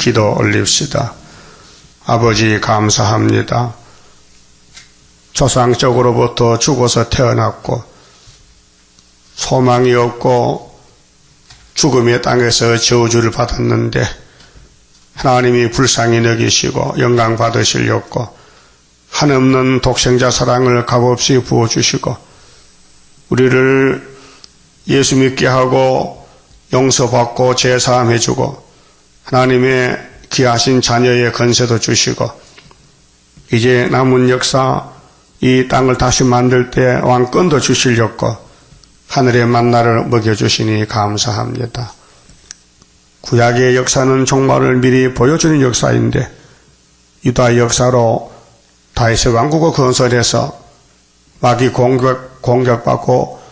기도 올립시다. 아버지 감사합니다. 조상적으로부터 죽어서 태어났고 소망이 없고 죽음의 땅에서 저주를 받았는데 하나님이 불쌍히 여기시고 영광 받으시려고 한없는 독생자 사랑을 값없이 부어주시고 우리를 예수 믿게 하고 용서받고 제사함 해주고 하나님의 귀하신 자녀의 건세도 주시고 이제 남은 역사 이 땅을 다시 만들 때 왕권도 주시려고 하늘의 만나를 먹여주시니 감사합니다. 구약의 역사는 종말을 미리 보여주는 역사인데 유다 역사로 다윗의 왕국을 건설해서 마귀 공격받고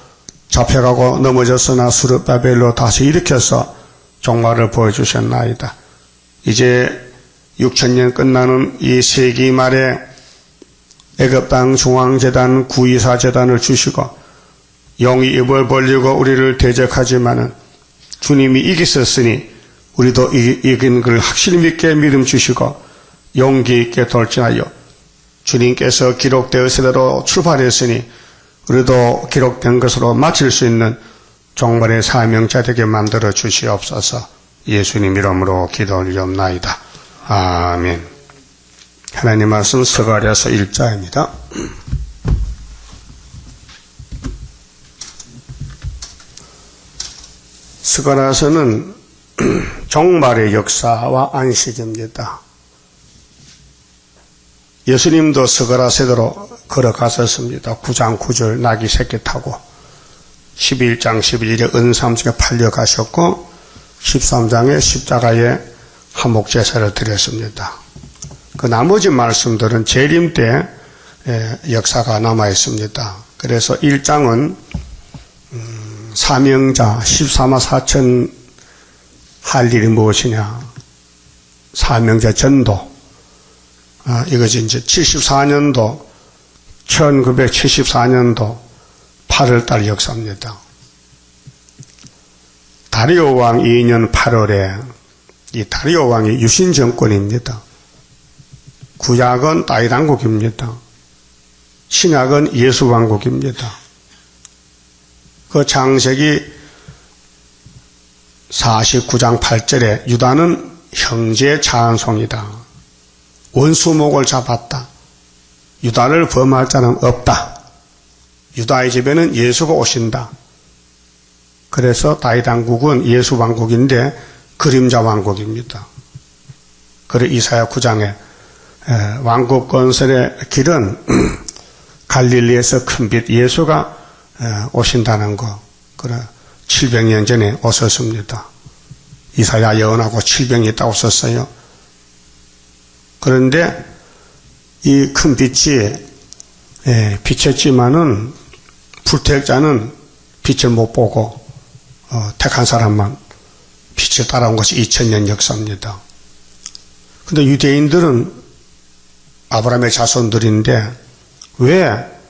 잡혀가고 넘어졌으나 스룹바벨로 다시 일으켜서 종말을 보여주셨나이다. 이제 6천년 끝나는 이 세기 말에 애굽 땅 중앙재단 924재단을 주시고 영이 입을 벌리고 우리를 대적하지만은 주님이 이기셨으니 우리도 이긴 걸 확실히 믿게 믿음 주시고 용기 있게 돌진하여 주님께서 기록되었으대로 출발했으니 우리도 기록된 것으로 마칠 수 있는 종말의 사명자 되게 만들어 주시옵소서. 예수님 이름으로 기도 올리옵나이다. 아멘. 하나님 말씀 스가랴서 1장입니다. 스가랴서는 종말의 역사와 안식입니다. 예수님도 스가랴 세대로 걸어갔었습니다. 9장 9절 나귀 새끼 타고 11장 11절에 은삼중에 팔려가셨고 13장에 십자가에 한목제사를 드렸습니다. 그 나머지 말씀들은 재림 때 역사가 남아 있습니다. 그래서 1장은 사명자 14만 4천 할 일이 무엇이냐, 사명자 전도. 이것이 이제 74년도 1974년도 8월달 역사입니다. 다리오 왕 2년 8월에 이 다리오 왕이 유신 정권입니다. 구약은 다윗 왕국입니다. 신약은 예수 왕국입니다. 그 창세기 49장 8절에 유다는 형제 찬송이다. 원수목을 잡았다. 유다를 범할 자는 없다. 유다의 집에는 예수가 오신다. 그래서 다윗 왕국은 예수 왕국인데 그림자 왕국입니다. 그리고 이사야 9장에 왕국 건설의 길은 갈릴리에서 큰빛 예수가 오신다는 거. 그래 700년 전에 오셨습니다. 이사야 예언하고 700년 있다고 썼어요. 그런데 이 큰 빛이 비쳤지만은 불택자는 빛을 못 보고 택한 사람만 빛을 따라온 것이 2000년 역사입니다. 근데 유대인들은 아브라함의 자손들인데 왜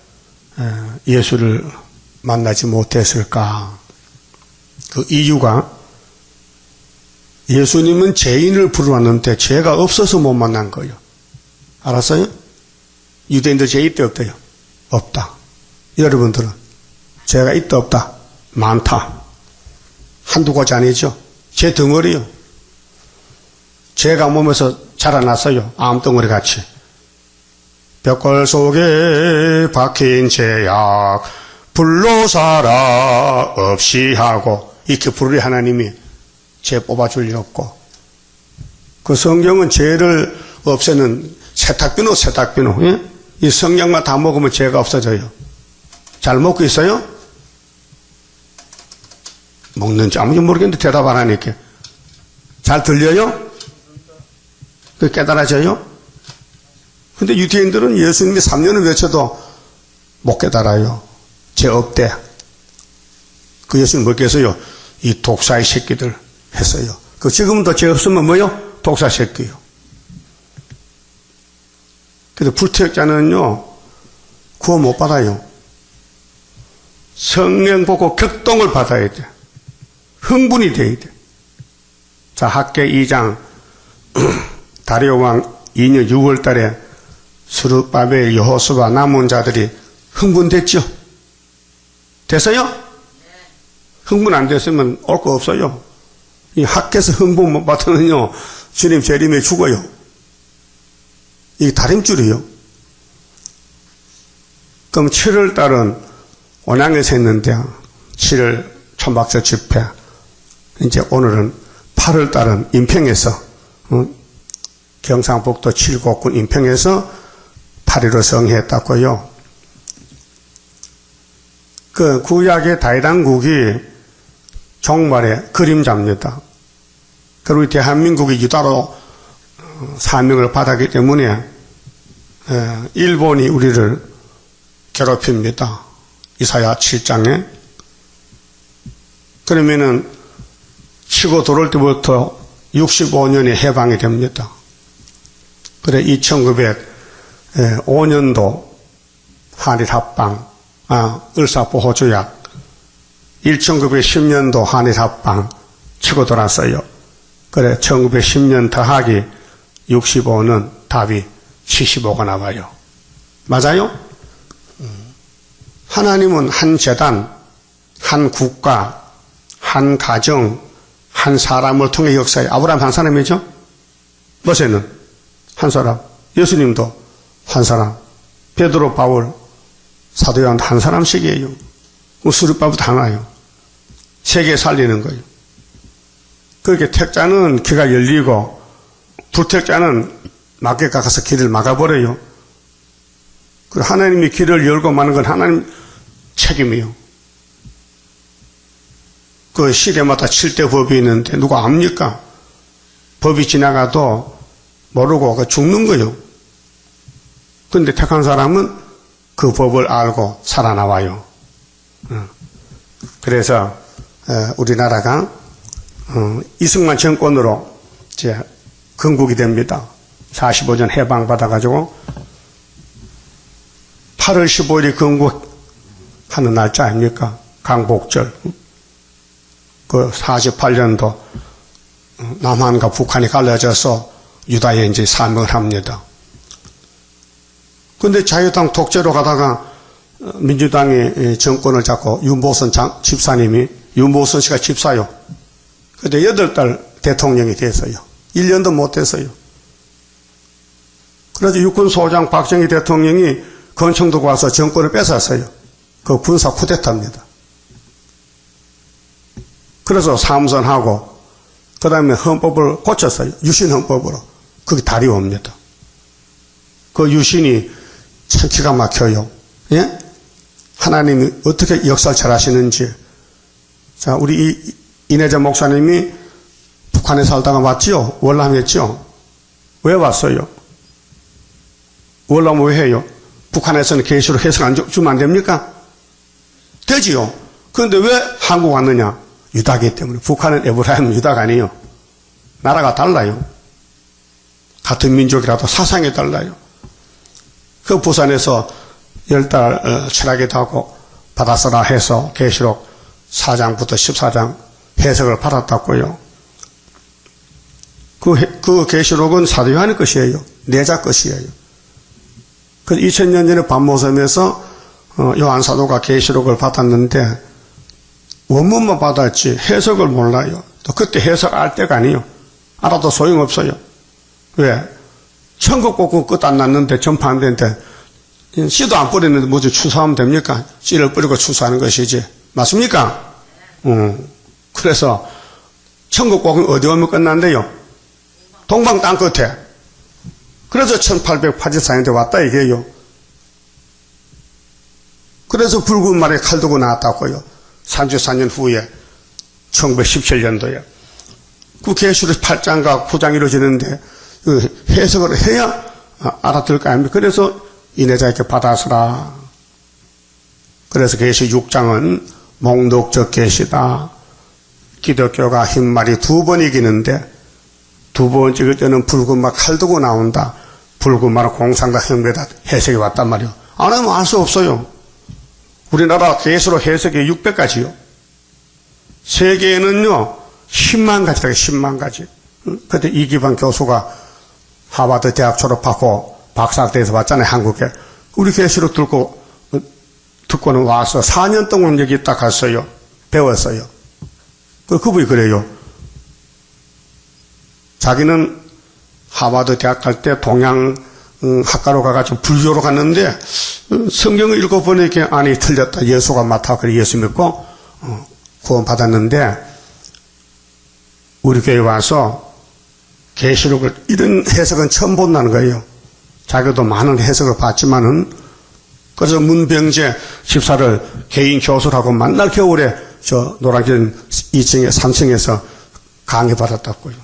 예수를 만나지 못했을까? 그 이유가 예수님은 죄인을 부르왔는데 죄가 없어서 못 만난 거예요. 알았어요? 유대인들 죄 있대 없대요? 없다. 여러분들은 죄가 있다 없다? 많다. 한두 가지 아니죠? 죄 덩어리요. 죄가 몸에서 자라났어요. 암덩어리 같이. 벽골 속에 박힌 죄악 불로 살아 없이 하고 이렇게 부르리 하나님이 죄 뽑아줄 일 없고 그 성경은 죄를 없애는 세탁비누 예? 이 성경만 다 먹으면 죄가 없어져요. 잘 먹고 있어요? 먹는지 아무도 모르겠는데 대답 안 하니까 잘 들려요? 그 깨달아져요? 근데 유대인들은 예수님이 3년을 외쳐도 못 깨달아요. 죄 없대. 그 예수님 뭐겠어요이 독사의 새끼들 했어요. 그 지금도 죄 없으면 뭐요? 독사 새끼요. 그래서 불태역자는요 구원 못 받아요. 성령 보고 격동을 받아야 돼. 흥분이 돼야 돼. 자, 학계 2장 다리오 왕 2년 6월 달에 스룹바벨, 여호수아 남은 자들이 흥분됐죠? 됐어요? 흥분 안 됐으면 올 거 없어요. 이 학교에서 흥분 못 받으면요, 주님 재림에 죽어요. 이게 다림줄이요. 그럼 7월 달은 원양에서 했는데, 7월 천박절 집회. 이제 오늘은 8월 달은 인평에서, 경상북도 칠곡군 인평에서 8.15 성회했다고요. 그 구약의 다이당국이 종말의 그림자입니다. 그리고 대한민국이 유다로 사명을 받았기 때문에 일본이 우리를 괴롭힙니다. 이사야 7장에. 그러면은 치고 들어올 때부터 65년에 해방이 됩니다. 그래 2905년도 한일합방, 을사보호조약, 1910년도 한일합방 치고 돌았어요. 그래 1910년 더하기 65는 답이 75가 나와요. 맞아요? 하나님은 한 재단, 한 국가, 한 가정, 한 사람을 통해 역사해. 아브라함 한 사람이죠? 모세는 한 사람, 예수님도 한 사람, 베드로, 바울, 사도 요한 한 사람씩이에요. 수르바부터 하나요. 세계 살리는 거예요. 그렇게 택자는 귀가 열리고 불택자는 막에 가서 길을 막아버려요. 그리고 하나님이 길을 열고 마는 건 하나님 책임이에요. 그 시대마다 7대 법이 있는데 누가 압니까? 법이 지나가도 모르고 죽는 거예요. 그런데 택한 사람은 그 법을 알고 살아나와요. 그래서 우리나라가 이승만 정권으로 이제 건국이 됩니다. 45년 해방받아가지고 8월 15일이 건국하는 날짜 아닙니까? 강복절. 그 48년도 남한과 북한이 갈라져서 유다에 이제 사명을 합니다. 그런데 자유당 독재로 가다가 민주당이 정권을 잡고 윤보선 집사님이, 윤보선 씨가 집사요. 그런데 8달 대통령이 됐어요. 1년도 못 됐어요. 그래서 육군소장 박정희 대통령이 권총도 와서 정권을 뺏었어요. 그 군사 쿠데타입니다. 그래서 삼선하고 그 다음에 헌법을 고쳤어요. 유신헌법으로. 그게 다리옵니다. 그 유신이 참 기가 막혀요. 예? 하나님이 어떻게 역사를 잘 하시는지. 자, 우리 이내자 목사님이 북한에 살다가 왔지요? 월남 했죠? 왜 왔어요? 월남 왜 해요? 북한에서는 계시로 해석 안 주면 안 됩니까? 되지요. 그런데 왜 한국 왔느냐? 유다기 때문에. 북한은 에브라임 유다가 아니에요. 나라가 달라요. 같은 민족이라도 사상이 달라요. 그 부산에서 10달 철학기도 하고 받아서라 해서 계시록 4장부터 14장 해석을 받았다고요. 그 계시록은 사도 요한의 것이에요. 내자 것이에요. 그 2000년 전에 밤모섬에서 요한 사도가 계시록을 받았는데 원문만 받았지 해석을 몰라요. 또 그때 해석할 때가 아니에요. 알아도 소용없어요. 왜? 천국 복음 끝 안 났는데 전파 안 되는데 씨도 안 뿌리는데 뭐지 추수하면 됩니까? 씨를 뿌리고 추수하는 것이지. 맞습니까? 그래서 천국 복음 어디 오면 끝난대요? 동방 땅 끝에. 그래서 1884년대 왔다 이게요. 그래서 붉은 말에 칼 두고 나왔다고요. 34년 후에 1917년도에. 그 계시록 8장과 9장 이루어지는데 그 해석을 해야 알아들 거 아닙니까? 그래서 이내자에게 받아서라. 그래서 계시 6장은 목록적 계시다. 기독교가 흰말이 2번 이기는데 2번 찍을 때는 붉은 말 칼 두고 나온다. 붉은 말은 공상과 형배다. 해석이 왔단 말이요. 안 하면 알 수 없어요. 우리나라 계시록 해석이 600가지요. 세계에는요 10만 가지다. 10만 가지. 그때 이기방 교수가 하버드 대학 졸업하고 박사학대에서 왔잖아요, 한국에. 우리 계시록 듣고는 와서 4년 동안 여기 딱 갔어요. 배웠어요. 그분이 그래요. 자기는 하버드 대학 갈 때 동양 학과로 가가지고 불교로 갔는데 성경을 읽어보니까 아니 틀렸다. 예수가 맞다. 그래 예수 믿고 구원 받았는데 우리 교회 와서 계시록을 이런 해석은 처음 본다는 거예요. 자기도 많은 해석을 봤지만은 그래서 문병재 집사를 개인 교수라고 만날 겨울에 저 노량진 2층에 3층에서 강의 받았다고요.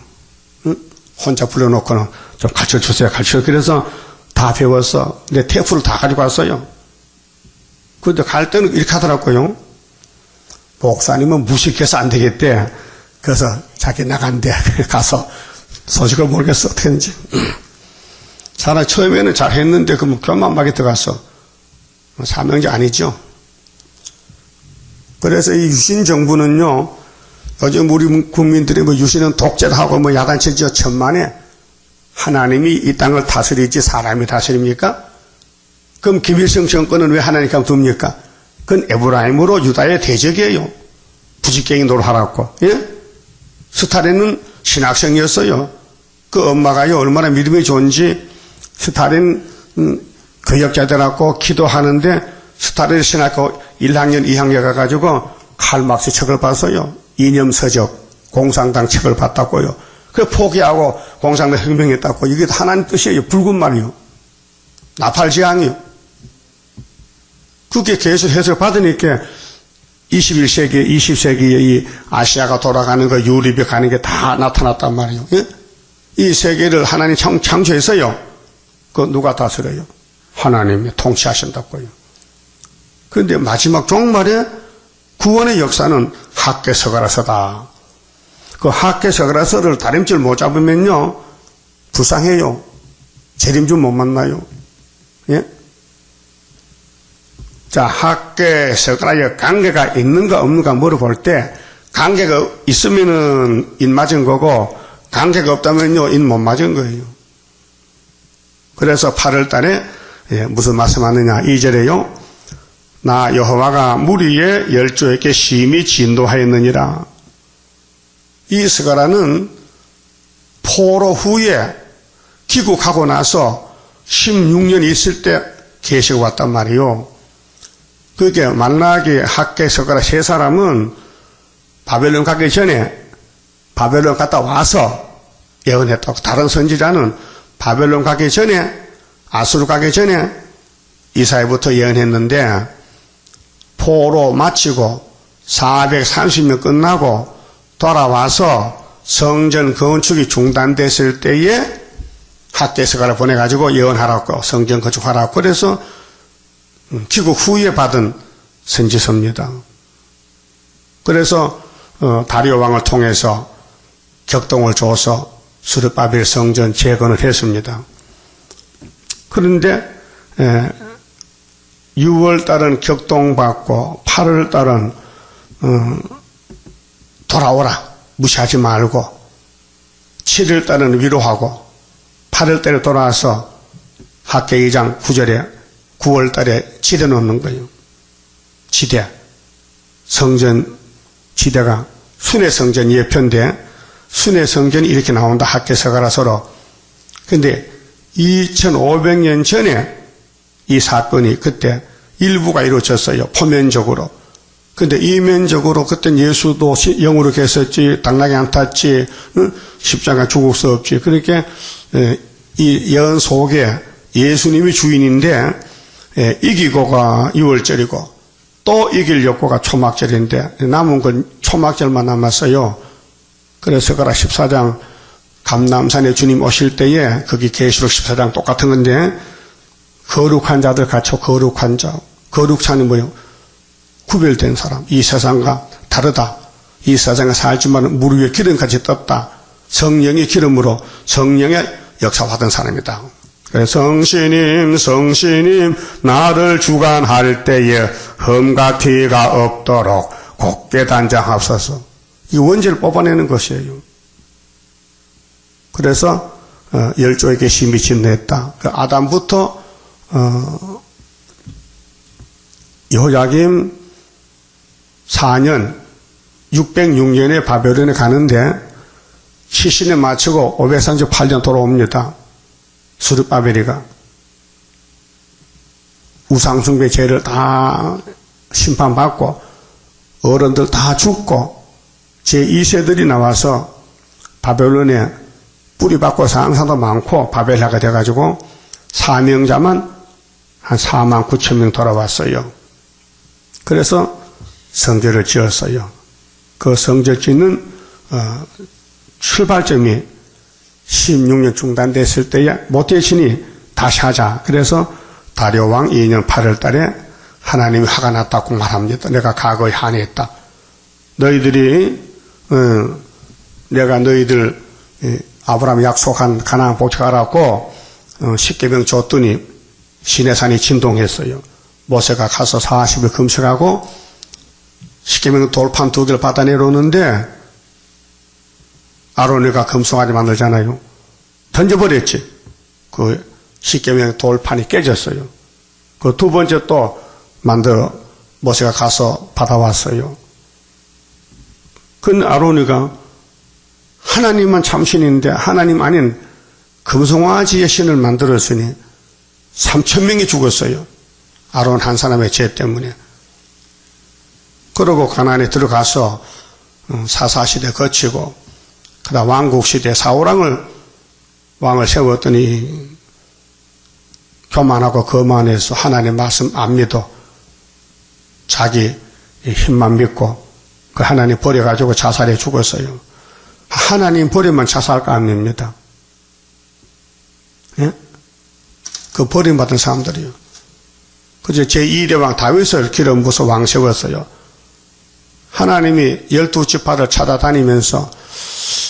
혼자 불러놓고는 좀 가르쳐주세요. 그래서 다 배웠어. 내 테이프를 다 가지고 왔어요. 그런데 갈 때는 이렇게 하더라고요. 목사님은 무식해서 안 되겠대. 그래서 자기 나간대. 가서 소식을 모르겠어. 어떻게 했는지. 차라리 처음에는 잘했는데 그러면 교만하게 들어갔어. 사명제 아니죠. 그래서 이 유신 정부는요. 요즘 우리 국민들이 뭐 유신은 독재다 하고 뭐 야단치죠. 천만에 하나님이 이 땅을 다스리지 사람이 다스립니까? 그럼 김일성 정권은 왜 하나님께 둡니까? 그건 에브라임으로 유다의 대적이에요. 부직갱이 노릇하라고. 예? 스탈린은 신학생이었어요. 그 엄마가요 얼마나 믿음이 좋은지 스탈린 교역자들하고 기도하는데 스탈린 신학교 1학년 2학년 가가지고 칼막스 책을 봤어요. 이념서적 공산당 책을 봤다고요. 그 포기하고 공산당 혁명했다고. 이게 하나님 뜻이에요. 붉은 말이요. 나팔지향이요. 그게 계속 해석 받으니까 21세기, 20세기에 이 아시아가 돌아가는 거, 유럽이 가는 게 다 나타났단 말이에요. 예? 이 세계를 하나님 창조했어요. 그 누가 다스려요? 하나님이 통치하신다고요. 그런데 마지막 종말에 구원의 역사는 학개서가라서다. 그 학개서가라서를 다림질 못 잡으면요 불쌍해요. 재림주 못 만나요. 예? 자, 학개서가라의 관계가 있는가 없는가 물어볼 때 관계가 있으면은 인 맞은 거고 관계가 없다면요 인 못 맞은 거예요. 그래서 8월 달에 무슨 말씀하느냐 2절에요. 나 여호와가 무리의 열조에게 심히 진도하였느니라. 이 스가라는 포로 후에 귀국하고 나서 16년 있을 때 계시가 왔단 말이에요. 그게 만나기 학계 스가라 세 사람은 바벨론 가기 전에 바벨론 갔다 와서 예언했다고. 다른 선지자는 바벨론 가기 전에 아수르 가기 전에 이사야부터 예언했는데 포로 마치고 430년 끝나고 돌아와서 성전 건축이 중단됐을 때에 학개서가를 보내가지고 예언하라고 성전 건축하라고. 그래서 귀국 후에 받은 선지서입니다. 그래서 다리오 왕을 통해서 격동을 줘서 수르바벨 성전 재건을 했습니다. 그런데 6월달은 격동받고 8월달은 돌아오라 무시하지 말고 7월달은 위로하고 8월달에 돌아와서 학계 2장 9절에 9월달에 지대 놓는 거예요. 지대 성전 지대가 순회 성전 예편데 순회 성전이 이렇게 나온다. 학계서가라서로. 근데 2500년 전에 이 사건이 그때 일부가 이루어졌어요. 포면적으로. 근데 이면적으로 그땐 예수도 영으로 계셨지, 당나귀 안 탔지, 십자가 죽을 수 없지. 그렇게 이 예언 속에 예수님이 주인인데 이기고가 6월절이고 또 이길 욕구가 초막절인데 남은 건 초막절만 남았어요. 그래서 그라 14장 감람산에 주님 오실 때에 거기 계시록 14장 똑같은 건데 거룩한 자들 갇혀 거룩한 자. 거룩자는 뭐예요? 구별된 사람. 이 세상과 다르다. 이 세상에 살지만 물 위에 기름같이 떴다. 성령의 기름으로 성령의 역사받은 사람이다. 그래서 성신님 나를 주관할 때에 흠과 티가 없도록 곱게 단장하옵소서. 이 원죄를 뽑아내는 것이에요. 그래서 열조에게 심히 진노했다. 그 아담부터 여호야김 4년 606년에 바벨론에 가는데 70년 마치고 538년 돌아옵니다. 스룹바벨이가 우상숭배 죄를 다 심판받고 어른들 다 죽고 제2세들이 나와서 바벨론에 뿌리박고 사는 사람도 많고 바벨하가 돼가지고 사명자만 한 4만 9천 명 돌아왔어요. 그래서 성전을 지었어요. 그 성전 짓는 출발점이 16년 중단됐을 때에 못되시니 다시 하자. 그래서 다리오 왕 2년 8월 달에 하나님이 화가 났다고 말합니다. 내가 과거에 한해했다. 너희들이 내가 너희들 아브라함이 약속한 가나안 복직하라고 10계명 줬더니 시내산이 진동했어요. 모세가 가서 40일 금식하고 10계명 돌판 2개를 받아 내려오는데 아론이가 금송아지 만들잖아요. 던져버렸지. 그 10계명 돌판이 깨졌어요. 그 두 번째 또 만들어 모세가 가서 받아왔어요. 그 아론이가 하나님만 참신인데 하나님 아닌 금송아지의 신을 만들었으니 3,000명이 죽었어요. 아론 한 사람의 죄 때문에. 그러고 가나안에 들어가서 사사시대 거치고 그다음 왕국시대 사울왕을 왕을 세웠더니 교만하고 거만해서 하나님 말씀 안 믿어 자기 힘만 믿고 그 하나님 버려가지고 자살해 죽었어요. 하나님 버리면 자살가 아닙니다. 예? 그 버림받은 사람들이요. 그저 제2대 왕 다윗을 기름 부어서 왕 세웠어요. 하나님이 12지파를 찾아다니면서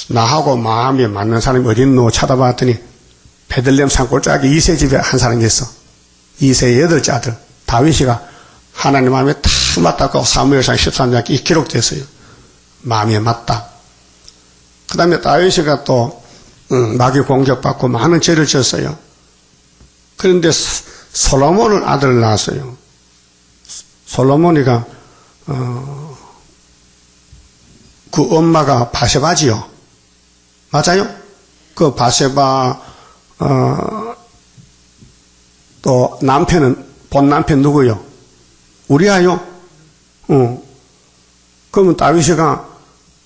나하고 마음이 맞는 사람이 어딨노 찾아봤더니 베들레헴 산골짜기 이세 집에 한 사람이 있어. 이세의 8째 아들 다윗이가 하나님 마음에 딱 맞다고 사무엘상 13장에 기록됐어요. 마음에 맞다. 그 다음에 다윗이가 또 마귀 공격받고 많은 죄를 졌어요. 그런데 솔로몬을 아들을 낳았어요. 솔로몬이가 그 엄마가 바세바지요. 맞아요? 그 바세바 또 남편은 본 남편 누구요? 우리아요? 그러면 다윗이가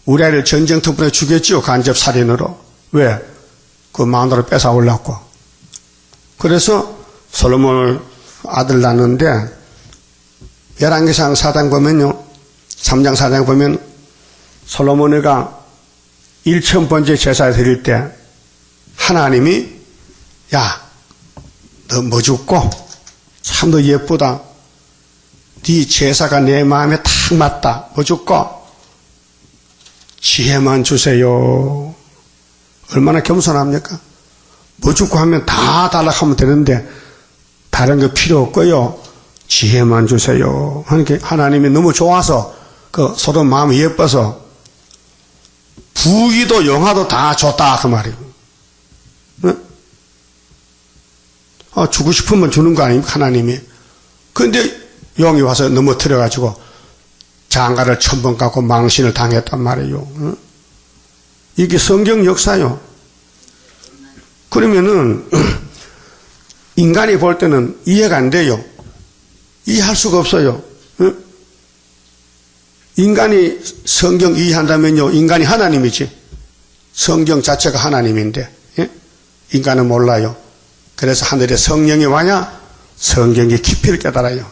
우리아를 전쟁터분에 죽였지요. 간접 살인으로. 왜? 그 마누라를 뺏어올랐고. 그래서 솔로몬을 아들 낳는데 열왕기상 4장 보면요. 3장 4장 보면 솔로몬이가 1000번째 제사 드릴 때 하나님이 야, 너 뭐 죽고 참 너 예쁘다. 네 제사가 내 마음에 딱 맞다. 뭐 죽고 지혜만 주세요. 얼마나 겸손합니까? 뭐 죽고 하면 다 달라하면 되는데 다른 거 필요 없고요. 지혜만 주세요. 하니까 하나님이 너무 좋아서 그 서로 마음이 예뻐서 부귀도 영화도 다 줬다 그 말이에요. 네? 주고 싶으면 주는 거 아닙니까 하나님이. 그런데 용이 와서 넘어뜨려가지고 장가를 1000번 갖고 망신을 당했단 말이에요. 네? 이게 성경 역사요. 그러면은 인간이 볼 때는 이해가 안 돼요. 이해할 수가 없어요. 네? 인간이 성경 이해한다면요, 인간이 하나님이지. 성경 자체가 하나님인데, 예? 인간은 몰라요. 그래서 하늘에 성령이 와야 성경의 깊이를 깨달아요.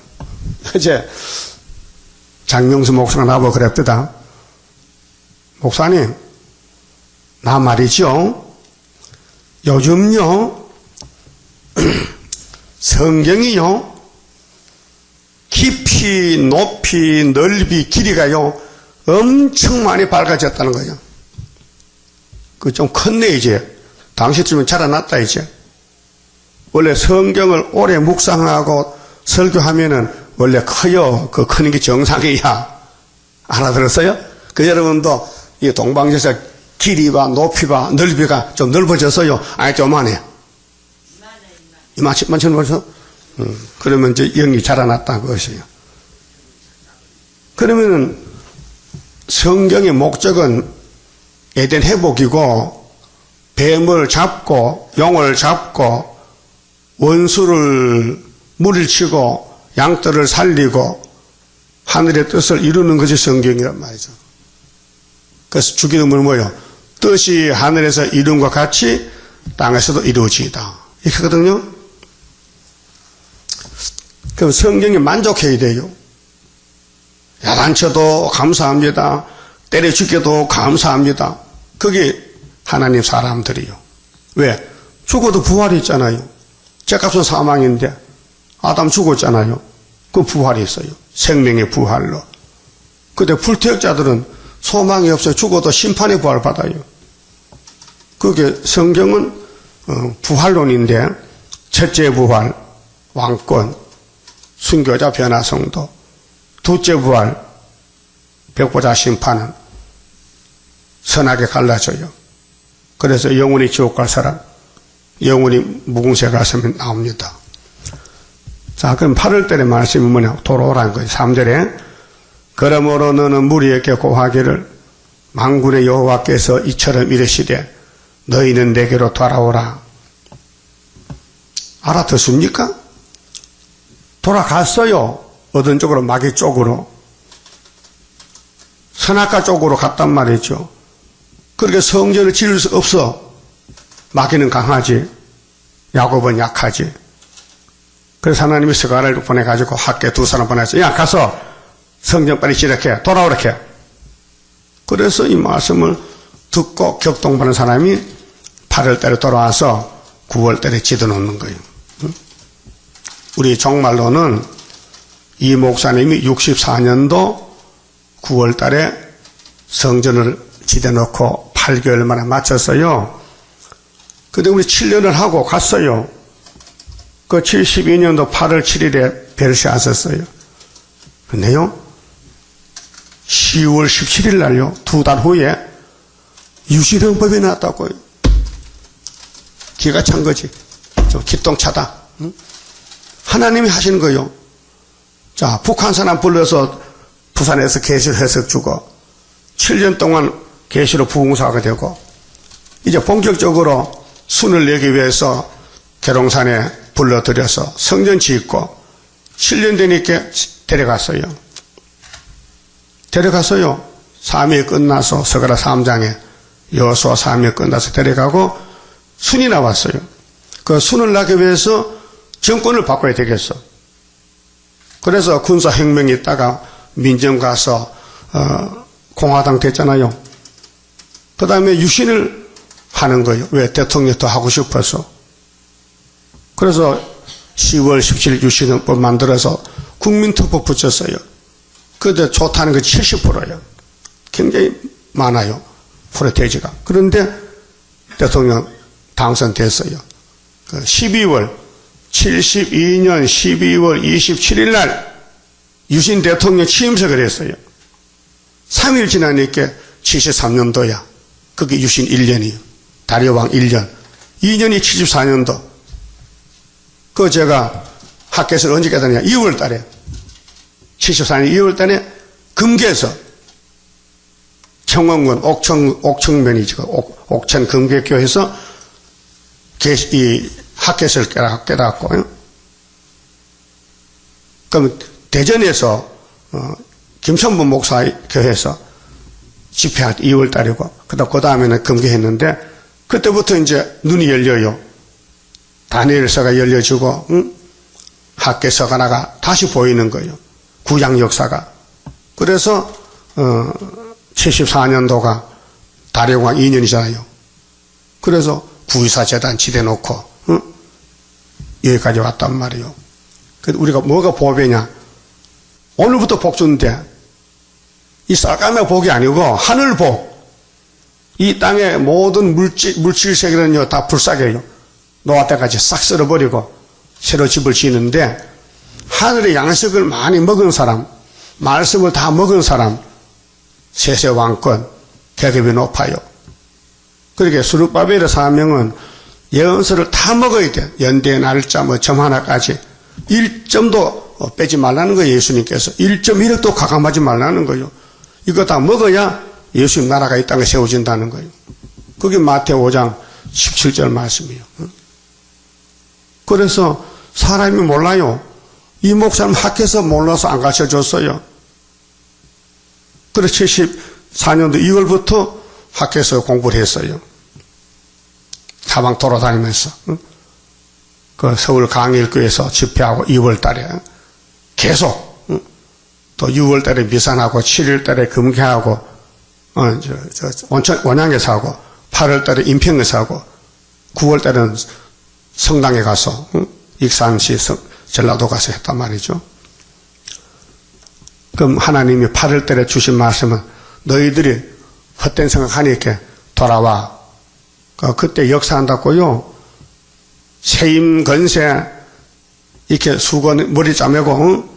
어제 장명수 목사가 나보고 그랬더다. 목사님, 나 말이죠. 요즘요, 성경이요, 깊이, 높이, 넓이, 길이가요, 엄청 많이 밝아졌다는 거예요. 그 좀 컸네, 이제. 당시쯤은 자라났다, 이제. 원래 성경을 오래 묵상하고 설교하면은 원래 커요. 그 크는 게 정상이야. 알아들었어요? 그 여러분도 이 동방제사 길이와 높이와 넓이가 좀 넓어졌어요? 아니, 좀만해. 이만큼 벌써? 그러면 이제 영이 자라났다는 것이에요. 그러면은 성경의 목적은 에덴 회복이고, 뱀을 잡고, 용을 잡고, 원수를 물리치고, 양떼를 살리고, 하늘의 뜻을 이루는 것이 성경이란 말이죠. 그래서 주기도문은 뭐예요? 뜻이 하늘에서 이룬 것 같이 땅에서도 이루어지이다. 이렇게 하거든요. 그럼 성경에 만족해야 돼요. 야단쳐도 감사합니다. 때려 죽여도 감사합니다. 그게 하나님 사람들이요. 왜? 죽어도 부활이 있잖아요. 죄값은 사망인데 아담 죽었잖아요. 그 부활이 있어요. 생명의 부활로. 근데 불태역자들은 소망이 없어요. 죽어도 심판의 부활을 받아요. 그게 성경은 부활론인데 첫째 부활, 왕권, 순교자 변화성도, 둘째 부활, 백보자 심판은 선하게 갈라져요. 그래서 영원히 지옥 갈 사람, 영원히 무궁세 갈 사람이 나옵니다. 자, 그럼 8월달의 말씀이 뭐냐? 돌아오라는 거예요. 3절에 그러므로 너는 무리에게 고하기를 만군의 여호와께서 이처럼 이르시되 너희는 내게로 돌아오라. 알아듣습니까? 돌아갔어요. 어떤 쪽으로? 마귀 쪽으로. 선악과 쪽으로 갔단 말이죠. 그렇게 성전을 지을 수 없어. 마귀는 강하지. 야곱은 약하지. 그래서 하나님이 스가랴를 보내가지고 학교에 두 사람 보내서 야 가서 성전 빨리 지르게 돌아오라게. 그래서 이 말씀을 듣고 격동받는 사람이 8월달에 돌아와서 9월달에 지어놓는 거예요. 우리 종말로는 이 목사님이 64년도 9월달에 성전을 지어놓고 8개월 만에 마쳤어요. 근데 우리 7년을 하고 갔어요. 그 72년도 8월 7일에 별세하셨어요. 근데요, 10월 17일 날요, 2달 후에 유신헌법이 나왔다고요. 기가 찬 거지. 좀 기똥차다. 응? 하나님이 하시는 거예요. 자, 북한 사람 불러서 부산에서 계시로 해석 주고 7년 동안 계시로 부흥사가 되고 이제 본격적으로 순을 내기 위해서 계룡산에 불러들여서 성전 짓고 7년 되니까 데려갔어요. 사명이 끝나서 서가라 3장에 여호수아 사명이 끝나서 데려가고 순이 나왔어요. 그 순을 나기 위해서 정권을 바꿔야 되겠어. 그래서 군사혁명이 있다가 민정 가서 공화당 됐잖아요. 그 다음에 유신을 하는 거예요. 왜? 대통령 더 하고 싶어서. 그래서 10월 17일 유신헌법 만들어서 국민투표 붙였어요. 그때 좋다는 게 70%예요. 굉장히 많아요. 프로테이지가. 그런데 대통령 당선됐어요. 12월 72년 12월 27일 날 유신 대통령 취임식을 했어요. 3일 지나니까 73년도야. 그게 유신 1년이에요. 다리오왕 1년. 2년이 74년도. 그 제가 학교에서 언제 깨달았냐? 2월 달에. 74년 2월 달에 금계에서 청원군 옥청면이죠. 옥천 금계교에서 이 학교에서 깨닫고. 그럼 대전에서 김천부 목사 교회에서 집회할 때 2월 달이고 그 다음에는 금계했는데 그때부터 이제 눈이 열려요. 다니엘서가 열려지고 학계서가 나가 다시 보이는 거예요. 구약 역사가. 그래서 74년도가 다리오왕 2년이잖아요. 그래서 9.24 재단 지대놓고 여기까지 왔단 말이에요. 그래서 우리가 뭐가 복이냐? 오늘부터 복 주는데 이 쌀감의 복이 아니고 하늘 복. 이 땅의 모든 물질 세계는요 다 불사게요. 노아 때까지 싹 쓸어버리고 새로 집을 지는데 하늘의 양식을 많이 먹은 사람, 말씀을 다 먹은 사람, 세세 왕권, 계급이 높아요. 그렇게 스룹바벨의 사명은 예언서를 다 먹어야 돼. 연대, 날짜, 점 하나까지. 1점도 빼지 말라는 거예요, 예수님께서. 1.1도 가감하지 말라는 거예요. 이거 다 먹어야 예수님 나라가 이 땅에 세워진다는 거예요. 그게 마태오 5장 17절 말씀이에요. 그래서 사람이 몰라요. 이 목사님 학교에서 몰라서 안 가르쳐줬어요. 그래서 74년도 2월부터 학교에서 공부를 했어요. 사방 돌아다니면서. 그 서울 강일교에서 집회하고 2월 달에 계속, 또 6월 달에 미산하고 7월 달에 금계하고, 원양에서 하고, 8월 달에 인평에서 하고, 9월 달에는 성당에 가서, 익산시 전라도 가서 했단 말이죠. 그럼 하나님이 8월 달에 주신 말씀은 너희들이 헛된 생각하니까 돌아와. 그때 역사한다고요. 세임 건세 이렇게 수건 머리 짜매고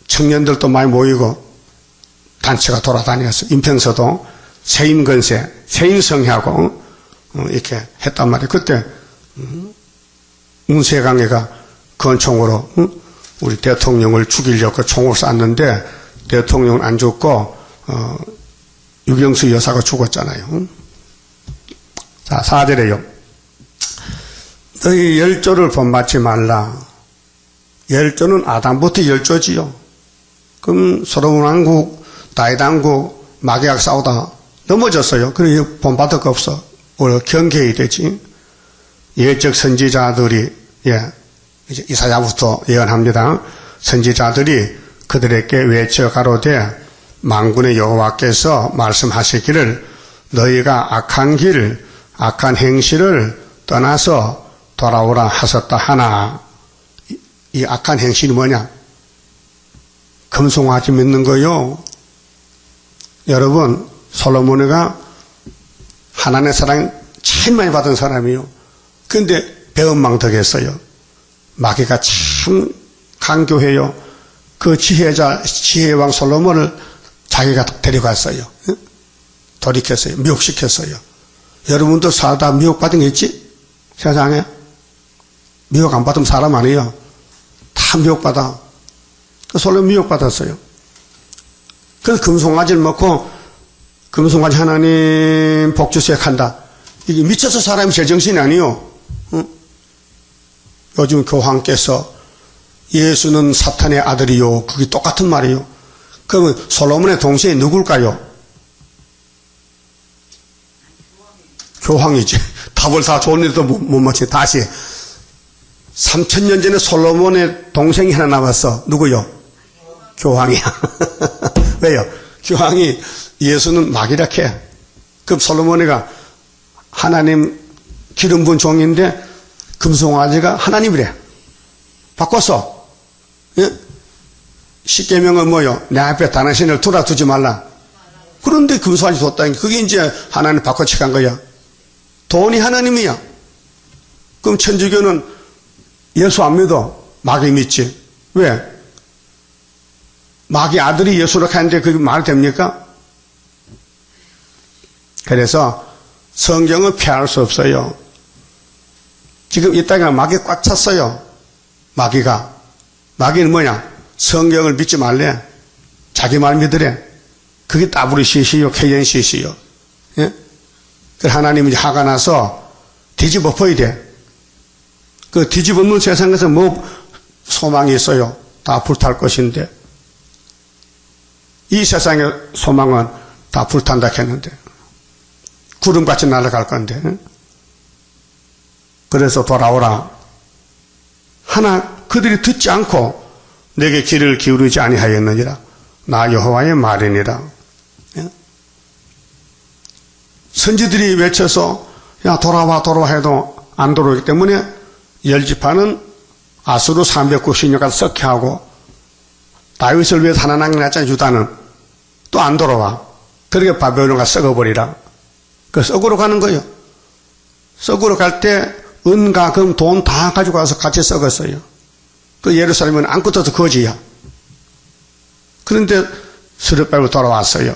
청년들도 많이 모이고 단체가 돌아다녀서 인평서도 세임 건세, 세임 성회하고 이렇게 했단 말이에요. 그때 문세강이가 권총으로 우리 대통령을 죽이려고 총을 쐈는데 대통령은 안 죽고 유경수 여사가 죽었잖아요. 자, 4절에요. 너희 열조를 본받지 말라. 열조는 아담부터 열조지요. 그럼 솔로몬 왕국, 다윗 왕국, 마귀하고 싸우다 넘어졌어요. 그래서 본받을 거 없어. 오히려 경계해야 되지. 예적 선지자들이, 이제 이사야부터 예언합니다. 선지자들이 그들에게 외쳐 가로되 만군의 여호와께서 말씀하시기를 너희가 악한 길, 악한 행실을 떠나서 돌아오라 하셨다 하나. 이 악한 행실이 뭐냐? 금송아지 믿는 거요. 여러분, 솔로몬이가 하나님의 사랑 제일 많이 받은 사람이요. 그런데 배은망덕했어요. 마귀가 참 강교해요. 그 지혜왕 솔로몬을 자기가 데려갔어요. 돌이켰어요. 미혹시켰어요. 여러분도 살다 미혹받은 게 있지? 세상에? 미혹 안 받으면 사람 아니에요. 다 미혹받아. 솔로몬 미혹받았어요. 그래서 금송아지를 먹고 금송아지 하나님 복주수액 한다. 이게 미쳐서 사람이 제정신이 아니에요. 요즘 교황께서 예수는 사탄의 아들이요. 그게 똑같은 말이에요. 그러면 솔로몬의 동생이 누굴까요? 교황이지. 답을 다 줬는데도 못 맞지. 다시. 3000년 전에 솔로몬의 동생이 하나 남았어. 누구요? 교황이야. 왜요? 교황이 예수는 마귀라 해. 그럼 솔로몬이가 하나님 기름 부은 종인데 금송아지가 하나님이래. 바꿨어. 예? 십계명은 뭐요? 내 앞에 다른 신을 두지 말라. 그런데 금송아지 뒀다니까. 그게 이제 하나님 바꿔치간 거야. 돈이 하나님이야. 그럼 천주교는 예수 안 믿어. 마귀 믿지. 왜? 마귀 아들이 예수를 하는데 그게 말 됩니까? 그래서 성경은 피할 수 없어요. 지금 이 땅에 마귀 꽉 찼어요. 마귀가. 마귀는 뭐냐? 성경을 믿지 말래. 자기 말 믿으래. 그게 WCC요, KNCC요. 예? 그 하나님이 화가 나서 뒤집어 엎어야 돼. 그 뒤집어 엎는 세상에서 뭐 소망이 있어요? 다 불탈 것인데. 이 세상의 소망은 다 불탄다 했는데. 구름같이 날아갈 건데. 그래서 돌아오라. 하나 그들이 듣지 않고 내게 귀를 기울이지 아니하였느니라. 나 여호와의 말이니라. 선지들이 외쳐서 야 돌아와 해도 안 돌아오기 때문에 열지파는 아수르 390년까지 썩해하고 다윗을 위해서 하나 남겨놨잖아요. 유다는 또 안 돌아와. 그렇게 바벨론가 썩어버리라. 그 썩으러 가는 거예요. 썩으러 갈 때 은과 금, 돈 다 가지고 와서 같이 썩었어요. 그 예루살렘은 아무것도 없어 거지야. 그런데 스룹바벨로 돌아왔어요.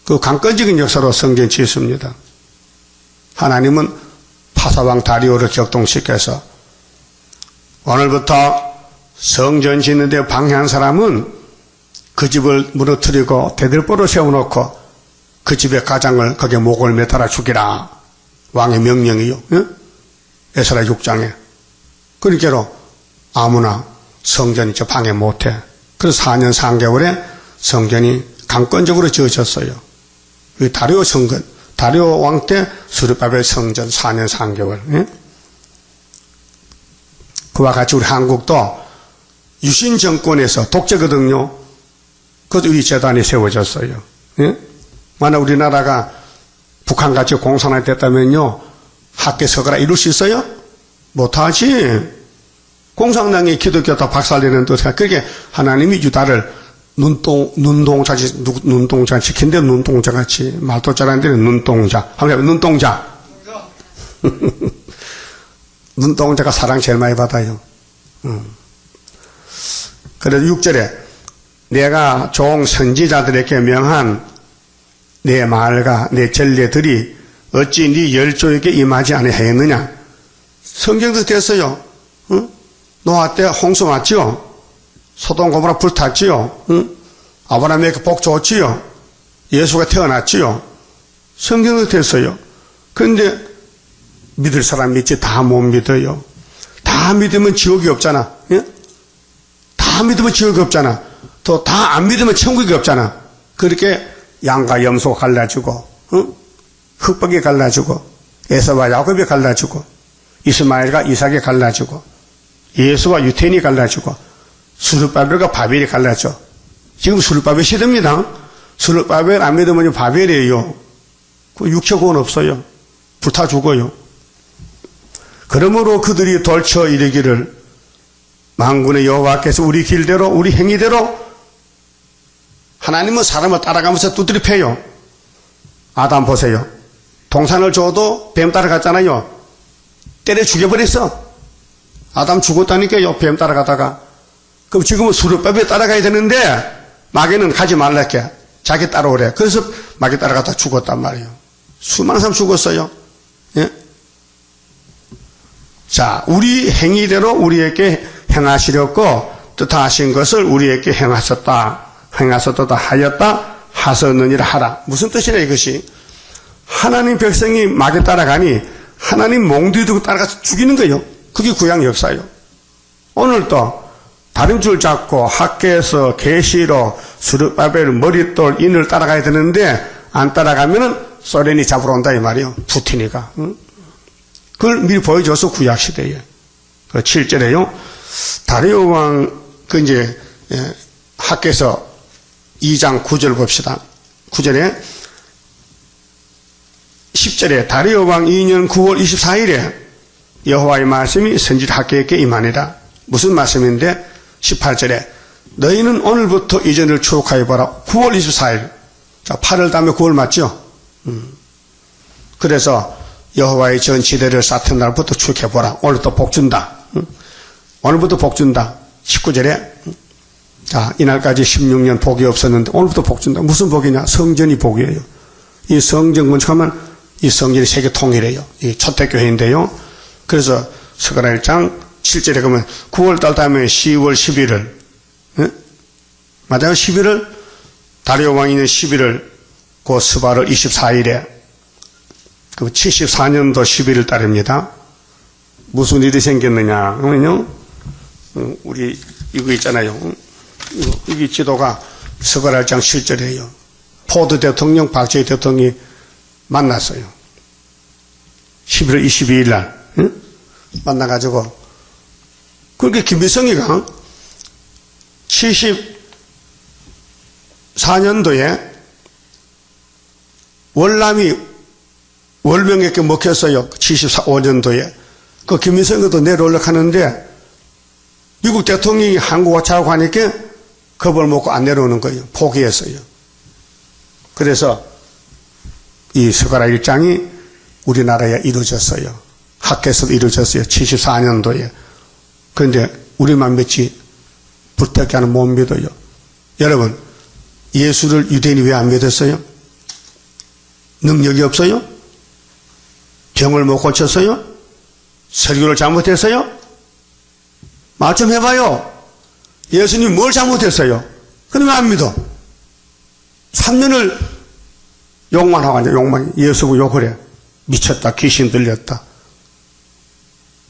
그 강건적인 역사로 성경 짓습니다. 하나님은 파사왕 다리오를 격동시켜서 오늘부터 성전 짓는 데 방해한 사람은 그 집을 무너뜨리고 대들보를 세워놓고 그 집의 가장을 거기에 목을 매달아 죽이라. 왕의 명령이요. 에스라 6장에. 그러니까 아무나 성전이 저 방해 못해. 그래서 4년 3개월에 성전이 강권적으로 지어졌어요. 다리오 성전, 다리오 왕 때 수르바벨 성전 4년 3개월. 그와 같이 우리 한국도 유신 정권에서 독재거든요. 그것도 우리 재단이 세워졌어요. 만약 우리나라가 북한같이 공산화 됐다면요, 학계 서거라 이룰 수 있어요? 못하지. 공산당이 기독교 다 박살내는 뜻이야. 그게 하나님이 유다를 눈동자 시킨데 눈동자같이 말도 잘하는데 눈동자. 한번 눈동자. 눈동자가 사랑 제일 많이 받아요. 그래서 6절에 내가 종 선지자들에게 명한 내 말과 내 전례들이 어찌 네 열조에게 임하지 아니하였느냐. 성경도 됐어요. 노아 때 홍수 왔지요. 소돔 고모라 불탔지요. 아브라함에게 복 줬지요. 예수가 태어났지요. 성경도 됐어요. 그런데 믿을 사람 믿지 다 못 믿어요. 다 믿으면 지옥이 없잖아. 다 믿으면 지옥이 없잖아. 또 다 안 믿으면 천국이 없잖아. 그렇게 양과 염소가 갈라지고, 흑박이 갈라지고, 에서와 야곱이 갈라지고, 이스마엘과 이삭이 갈라지고, 예수와 유태인이 갈라지고, 수르바벨과 바벨이 갈라져. 지금 수르바벨 시대입니다. 수르바벨 안 믿으면 바벨이에요. 그 육체구원 없어요. 불타 죽어요. 그러므로 그들이 돌쳐 이르기를 만군의 여호와께서 우리 길대로 우리 행위대로. 하나님은 사람을 따라가면서 두드려 패요. 아담 보세요. 동산을 줘도 뱀 따라갔잖아요. 때려 죽여버렸어. 아담 죽었다니까요. 뱀 따라가다가. 그럼 지금은 수르바벨 따라가야 되는데 마귀는 가지 말랄게. 자기 따라오래. 그래서 마귀 따라가다 죽었단 말이에요. 수많은 사람 죽었어요. 예? 자, 우리 행위대로 우리에게 행하시려고 뜻하신 것을 우리에게 행하셨다 하였다 하셨느니라 하라. 무슨 뜻이냐 이것이. 하나님 백성이 마귀 따라가니 하나님 몽둥이 들고 따라가서 죽이는 거예요. 그게 구약 역사예요. 오늘도 다른 줄 잡고 학계에서 계시로 수르바벨 머릿돌 인을 따라가야 되는데 안 따라가면은 소련이 잡으러 온다 이 말이에요. 푸틴이가. 그걸 미리 보여줘서 구약 시대에. 그 7절에요. 다리오 왕 이제 학계에서 2장 9절 봅시다. 9절에 10절에 다리오 왕 2년 9월 24일에 여호와의 말씀이 선지자 학계에게 임하니라. 무슨 말씀인데 18절에 너희는 오늘부터 이전을 추억하여봐라. 9월 24일. 자, 8월 다음에 9월 맞죠? 그래서 여호와의 전지대를 쌓던 날부터 추억해보라. 오늘부터 복 준다. 오늘부터 복 준다. 19절에 자, 이날까지 16년 복이 없었는데 오늘부터 복 준다. 무슨 복이냐? 성전이 복이에요. 이 성전 건축하면 이 성전이 세계 통일이에요. 이 초대교회인데요. 그래서 스가랴 1장 7절에 가면 9월달 다음에 10월 11일 맞아요? 11월 다리오 왕이 있는 11월 그 스바르 24일에 그 74년도 11월 달입니다. 무슨 일이 생겼느냐 하면요. 우리 이거 있잖아요. 여기 지도가 스가랴 1장 7절이에요. 포드 대통령, 박정희 대통령이 만났어요. 11월 22일 날 만나가지고 그렇게 김일성이가 74년도에 월남이 월명에게 먹혔어요. 75년도에. 그 김일성도 내려오려고 하는데 미국 대통령이 한국 오차고 하니까 겁을 먹고 안 내려오는 거예요. 포기했어요. 그래서 이 스가랴 1장이 우리나라에 이루어졌어요. 학계에서도 이루어졌어요. 74년도에. 그런데 우리만 믿지 불태케하는 못 믿어요. 여러분, 예수를 유대인이 왜 안 믿었어요? 능력이 없어요? 병을 못 고쳤어요? 설교를 잘못했어요? 말 좀 해봐요. 예수님 뭘 잘못했어요? 그러면 안 믿어. 3년을 욕만 하고 앉아, 욕만. 예수고 욕을 해. 미쳤다, 귀신 들렸다.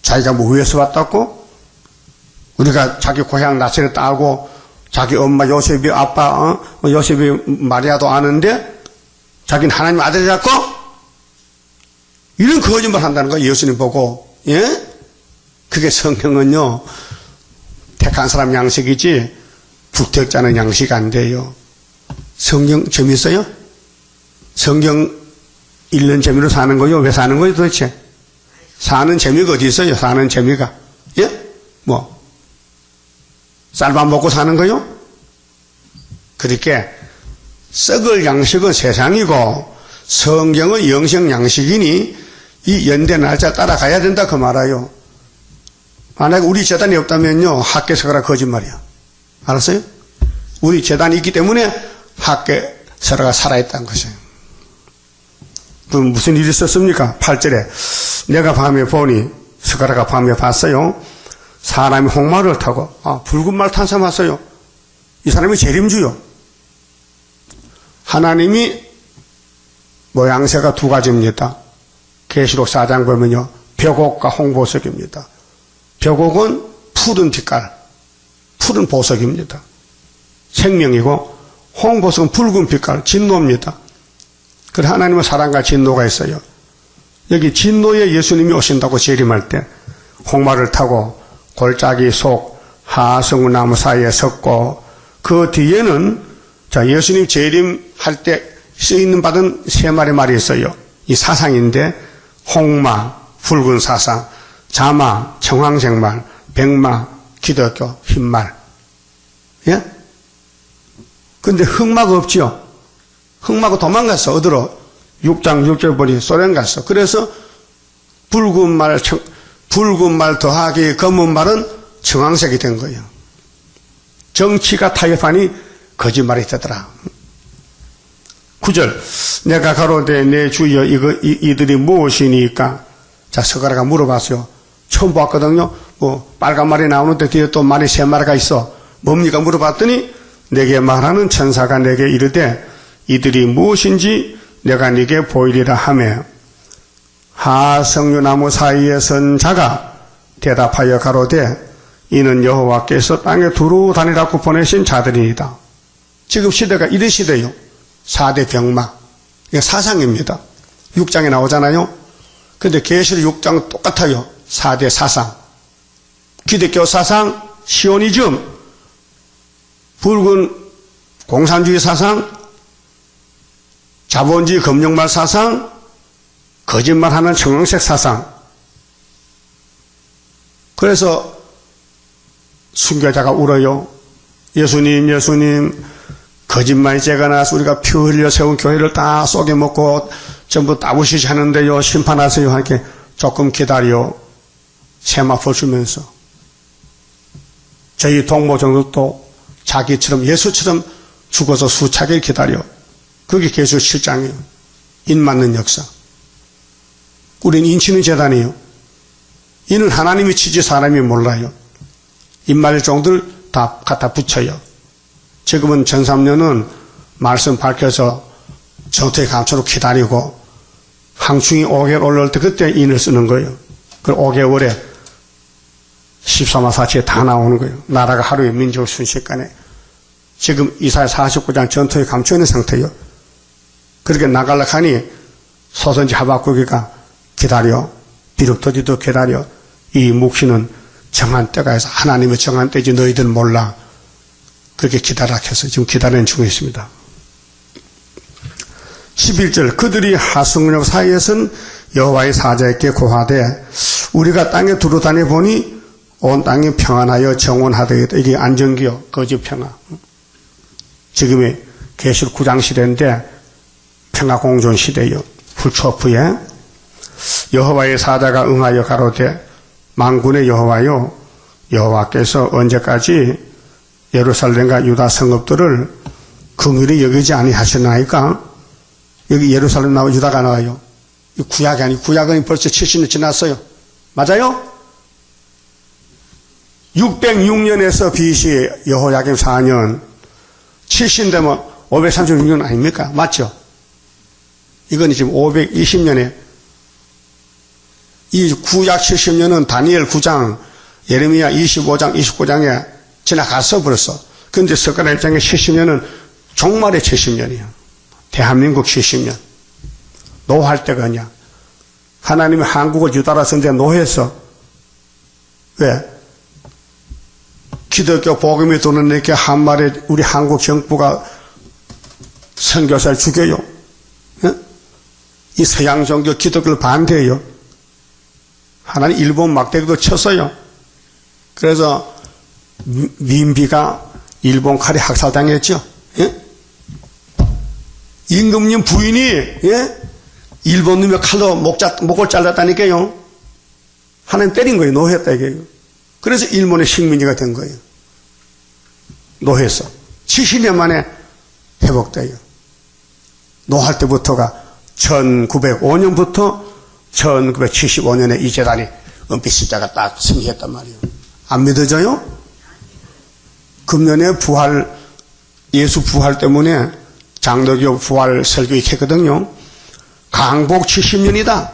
자기가 뭐 위에서 왔다고? 우리가 자기 고향 나사렛 알고 자기 엄마 요셉이 아빠 요셉이 마리아도 아는데 자기는 하나님 아들이라고? 이런 거짓말 한다는 거예요. 예수님 보고. 예? 그게 성경은요 택한 사람 양식이지 불택자는 양식 안 돼요. 성경 재밌어요? 성경 읽는 재미로 사는 거요? 왜 사는 거예요 도대체? 사는 재미가 어디 있어요? 사는 재미가. 예? 뭐 쌀밥 먹고 사는 거요? 그렇게 썩을 양식은 세상이고 성경은 영생 양식이니 이 연대 날짜 따라가야 된다 그 말이에요. 만약에 우리 재단이 없다면요 학계 서가라 거짓말이야. 알았어요? 우리 재단이 있기 때문에 학계 서가가 살아있다는 것이에요. 그럼 무슨 일이 있었습니까? 8절에 내가 밤에 보니 서가라가 밤에 봤어요. 사람이 홍마를 타고 붉은 말 탄 사람 왔어요. 이 사람이 재림주요. 하나님이 모양새가 두 가지입니다. 계시록 4장 보면요 벽옥과 홍보석입니다. 벽옥은 푸른 빛깔, 푸른 보석입니다. 생명이고 홍보석은 붉은 빛깔, 진노입니다. 그래 하나님은 사랑과 진노가 있어요. 여기 진노에 예수님이 오신다고 재림할 때 홍마를 타고 골짜기 속 하성나무 사이에 섰고 그 뒤에는 자 예수님 재림할 때 쓰이는 받은 세 마리 말이 있어요. 이 사상인데 홍마, 붉은 사상, 자마, 청황색말, 백마, 기독교, 흰말. 예? 근데 흑마가 없죠. 흑마가 도망갔어. 어디로? 6장 6절 보니 소련 갔어. 그래서 붉은 말 더하기 검은 말은 청황색이 된 거예요. 정치가 타협하니 거짓말이 되더라. 9절 내가 가로되 내 주여 이들이 무엇이니까? 자 서가라가 물어봤어요. 처음 봤거든요. 뭐 빨간 말이 나오는데 뒤에 또 말이 세 마리가 있어. 뭡니까? 물어봤더니 내게 말하는 천사가 내게 이르되 이들이 무엇인지 내가 네게 보이리라 하며 하성류나무 사이에 선 자가 대답하여 가로되 이는 여호와께서 땅에 두루 다니라고 보내신 자들이니이다. 지금 시대가 이런 시대요. 4대 병마. 이게 사상입니다. 6장에 나오잖아요. 근데 계시록 6장 똑같아요. 4대 사상. 기독교 사상, 시오니즘, 붉은 공산주의 사상, 자본주의 검역말 사상, 거짓말하는 청황색 사상. 그래서 순교자가 울어요. 예수님 거짓말이 죄가 나서 우리가 피 흘려 세운 교회를 다 쏘개먹고 전부 따부시지 하는데요. 심판하세요. 이렇게 조금 기다려. 세마포 주면서 저희 동모정도 자기처럼 예수처럼 죽어서 수차게 기다려. 그게 계속 실장이에요. 인 맞는 역사. 우린 인치는 재단이에요. 이는 하나님이 치지 사람이 몰라요. 인말의 종들 다 갖다 붙여요. 지금은 전 3년은 말씀 밝혀서 정토의 감초로 기다리고 항충이 5개월 올라올 때 그때 인을 쓰는 거예요. 그 5개월에 14만 4천에 다 나오는 거예요. 나라가 하루에 민족 순식간에. 지금 이사야 49장 전토에 감춰 있는 상태예요. 그렇게 나가려고 하니 소선지 하박국이가 기다려. 비록 더디도 기다려. 이 묵시는 정한 때가 있어. 하나님의 정한 때지 너희들 몰라. 그렇게 기다리라 해서 지금 기다리는 중에 있습니다. 11절 그들이 하성룡 사이에선 여호와의 사자에게 고하되 우리가 땅에 두루 다니 보니 온 땅이 평안하여 정원하되겠다. 이게 안정기요. 거짓 평화. 지금의 계시록 9장 시대인데 평화공존 시대요. 불초프에 여호와의 사자가 응하여 가로되 만군의 여호와요 여호와께서 언제까지 예루살렘과 유다 성읍들을 긍휼히 여기지 아니하시나이까? 여기 예루살렘 나와 유다가 나와요. 구약이 아니고 구약은 벌써 70년 지났어요. 맞아요? 606년에서 BC 여호야김 4년 70 되면 536년 아닙니까? 맞죠? 이건 지금 520년에 이 구약 70년은 다니엘 9장, 예레미야 25장, 29장에 지나갔어 벌써. 그런데 석가라 입장에 70년은 종말의 70년이야. 대한민국 70년. 노할 때가 아니야. 하나님이 한국을 유다라 선지자 노했어. 왜? 기독교 복음이 도는 이렇게 한 말에 우리 한국 정부가 선교사를 죽여요. 예? 이 서양 종교 기독교를 반대해요. 하나님 일본 막대기도 쳤어요. 그래서 민비가 일본 칼에 학살당했죠. 예? 임금님 부인이 예? 일본 놈의 칼로 목을 잘랐다니까요. 하나님 때린 거예요. 노했다 이게요. 그래서 일본의 식민지가 된 거예요. 노해서 70년 만에 회복돼요. 노할 때부터가 1905년부터 1975년에 이 재단이 은빛 십자가 딱 승리했단 말이에요. 안 믿어져요? 금년에 부활, 예수 부활 때문에 장로교 부활 설교 이렇게 했거든요. 강복 70년이다.